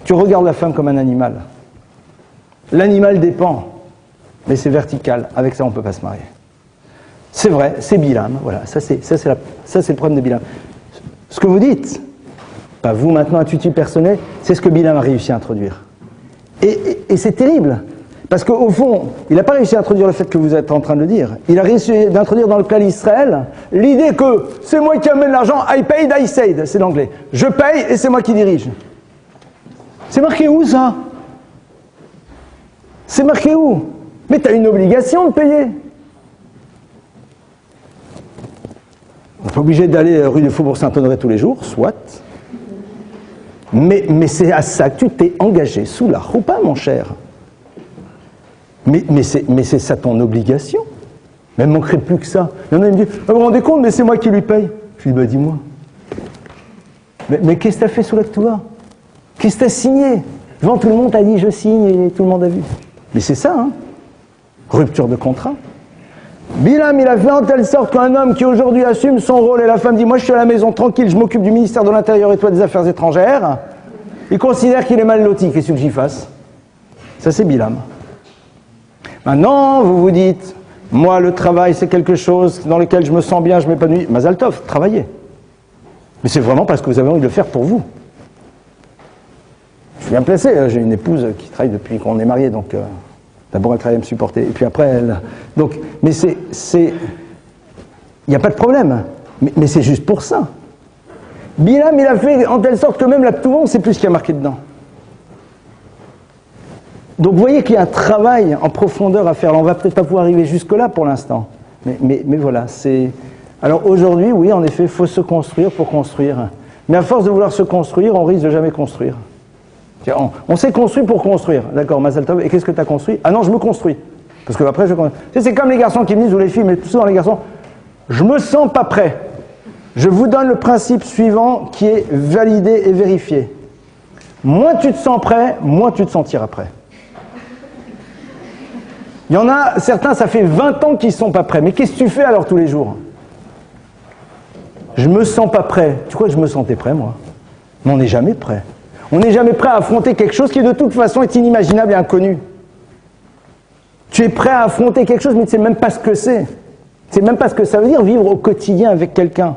tu regardes la femme comme un animal. L'animal dépend. Mais c'est vertical, avec ça on ne peut pas se marier. C'est vrai, c'est Bilam, voilà, ça c'est le problème de Bilam. Ce que vous dites, pas vous maintenant à titre personnel, c'est ce que Bilam a réussi à introduire. Et c'est terrible, parce qu'au fond, il n'a pas réussi à introduire le fait que vous êtes en train de le dire. Il a réussi d'introduire dans le clan Israël l'idée que c'est moi qui amène l'argent, I paid, I said, c'est l'anglais. Je paye et c'est moi qui dirige. C'est marqué où ça? C'est marqué où? Mais tu as une obligation de payer. On n'est pas obligé d'aller rue du Faubourg Saint-Honoré tous les jours, soit. Mais c'est à ça que tu t'es engagé sous la roupa, mon cher. Mais c'est ça ton obligation. Mais il ne manquerait plus que ça. Il y en a qui me disent, vous vous rendez compte, mais c'est moi qui lui paye. Je lui dis, bah dis-moi. Mais qu'est-ce que tu as fait sous la Torah? Qu'est-ce que tu as signé? Devant tout le monde, tu as dit, je signe, et tout le monde a vu. Mais c'est ça, hein. Rupture de contrat. Bilam, il a fait en telle sorte qu'un homme qui aujourd'hui assume son rôle et la femme dit « Moi je suis à la maison tranquille, je m'occupe du ministère de l'Intérieur et toi des Affaires étrangères », il considère qu'il est mal loti. Qu'est-ce que j'y fasse? Ça c'est Bilam. Maintenant, vous vous dites « Moi le travail c'est quelque chose dans lequel je me sens bien, je m'épanouis ». Mazal tov, travaillez. Mais c'est vraiment parce que vous avez envie de le faire pour vous. Je suis bien placé, j'ai une épouse qui travaille depuis qu'on est mariés, donc... D'abord, elle travaille à me supporter, et puis après, elle... Donc, mais c'est... Il n'y a pas de problème, mais c'est juste pour ça. Bilam, il a fait en telle sorte que même la Ptouvon, c'est plus ce qu'il y a marqué dedans. Donc, vous voyez qu'il y a un travail en profondeur à faire. Là, on va peut-être pas pouvoir arriver jusque-là pour l'instant. Mais voilà, c'est... Alors, aujourd'hui, oui, en effet, il faut se construire pour construire. Mais à force de vouloir se construire, on risque de jamais construire. On s'est construit pour construire. D'accord, Mazal Tov, et qu'est-ce que tu as construit? Ah non, je me construis. Parce que après, c'est comme les garçons qui me disent, ou les filles, mais tout souvent les garçons, je me sens pas prêt. Je vous donne le principe suivant qui est validé et vérifié. Moins tu te sens prêt, moins tu te sentiras prêt. Il y en a certains, ça fait 20 ans qu'ils ne sont pas prêts. Mais qu'est-ce que tu fais alors tous les jours? Je me sens pas prêt. Tu crois que je me sentais prêt, moi? Mais on n'est jamais prêt. On n'est jamais prêt à affronter quelque chose qui, de toute façon, est inimaginable et inconnu. Tu es prêt à affronter quelque chose, mais tu ne sais même pas ce que c'est. Tu ne sais même pas ce que ça veut dire vivre au quotidien avec quelqu'un.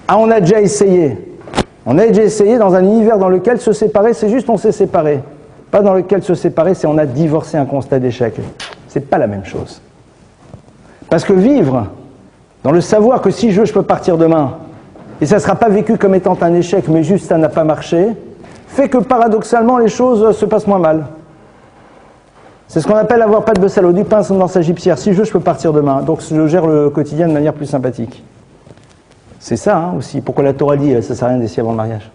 Ah, on a déjà essayé. On a déjà essayé dans un univers dans lequel se séparer, c'est juste on s'est séparé. Pas dans lequel se séparer, c'est on a divorcé, un constat d'échec. C'est pas la même chose. Parce que vivre dans le savoir que si je veux, je peux partir demain, et ça ne sera pas vécu comme étant un échec, mais juste ça n'a pas marché, fait que paradoxalement les choses se passent moins mal. C'est ce qu'on appelle avoir pas de salaud, du pain dans sa gibecière. Si je veux, je peux partir demain. Donc je gère le quotidien de manière plus sympathique. C'est ça hein, aussi. Pourquoi la Torah dit ça ne sert à rien d'essayer avant le mariage?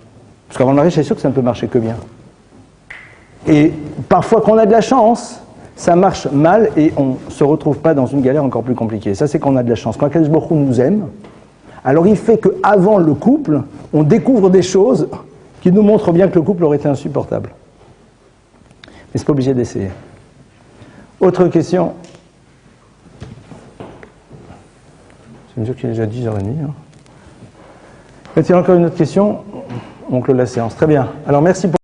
Parce qu'avant le mariage, c'est sûr que ça ne peut marcher que bien. Et parfois, quand on a de la chance, ça marche mal et on ne se retrouve pas dans une galère encore plus compliquée. Ça, c'est quand on a de la chance. Quand Akadosh Baruch Hu nous aime, alors il fait qu'avant le couple, on découvre des choses qui nous montrent bien que le couple aurait été insupportable. Mais ce n'est pas obligé d'essayer. Autre question? Je me dis qu'il est déjà 10h30. Hein. Y a-t-il encore une autre question? On clôt la séance. Très bien. Alors merci pour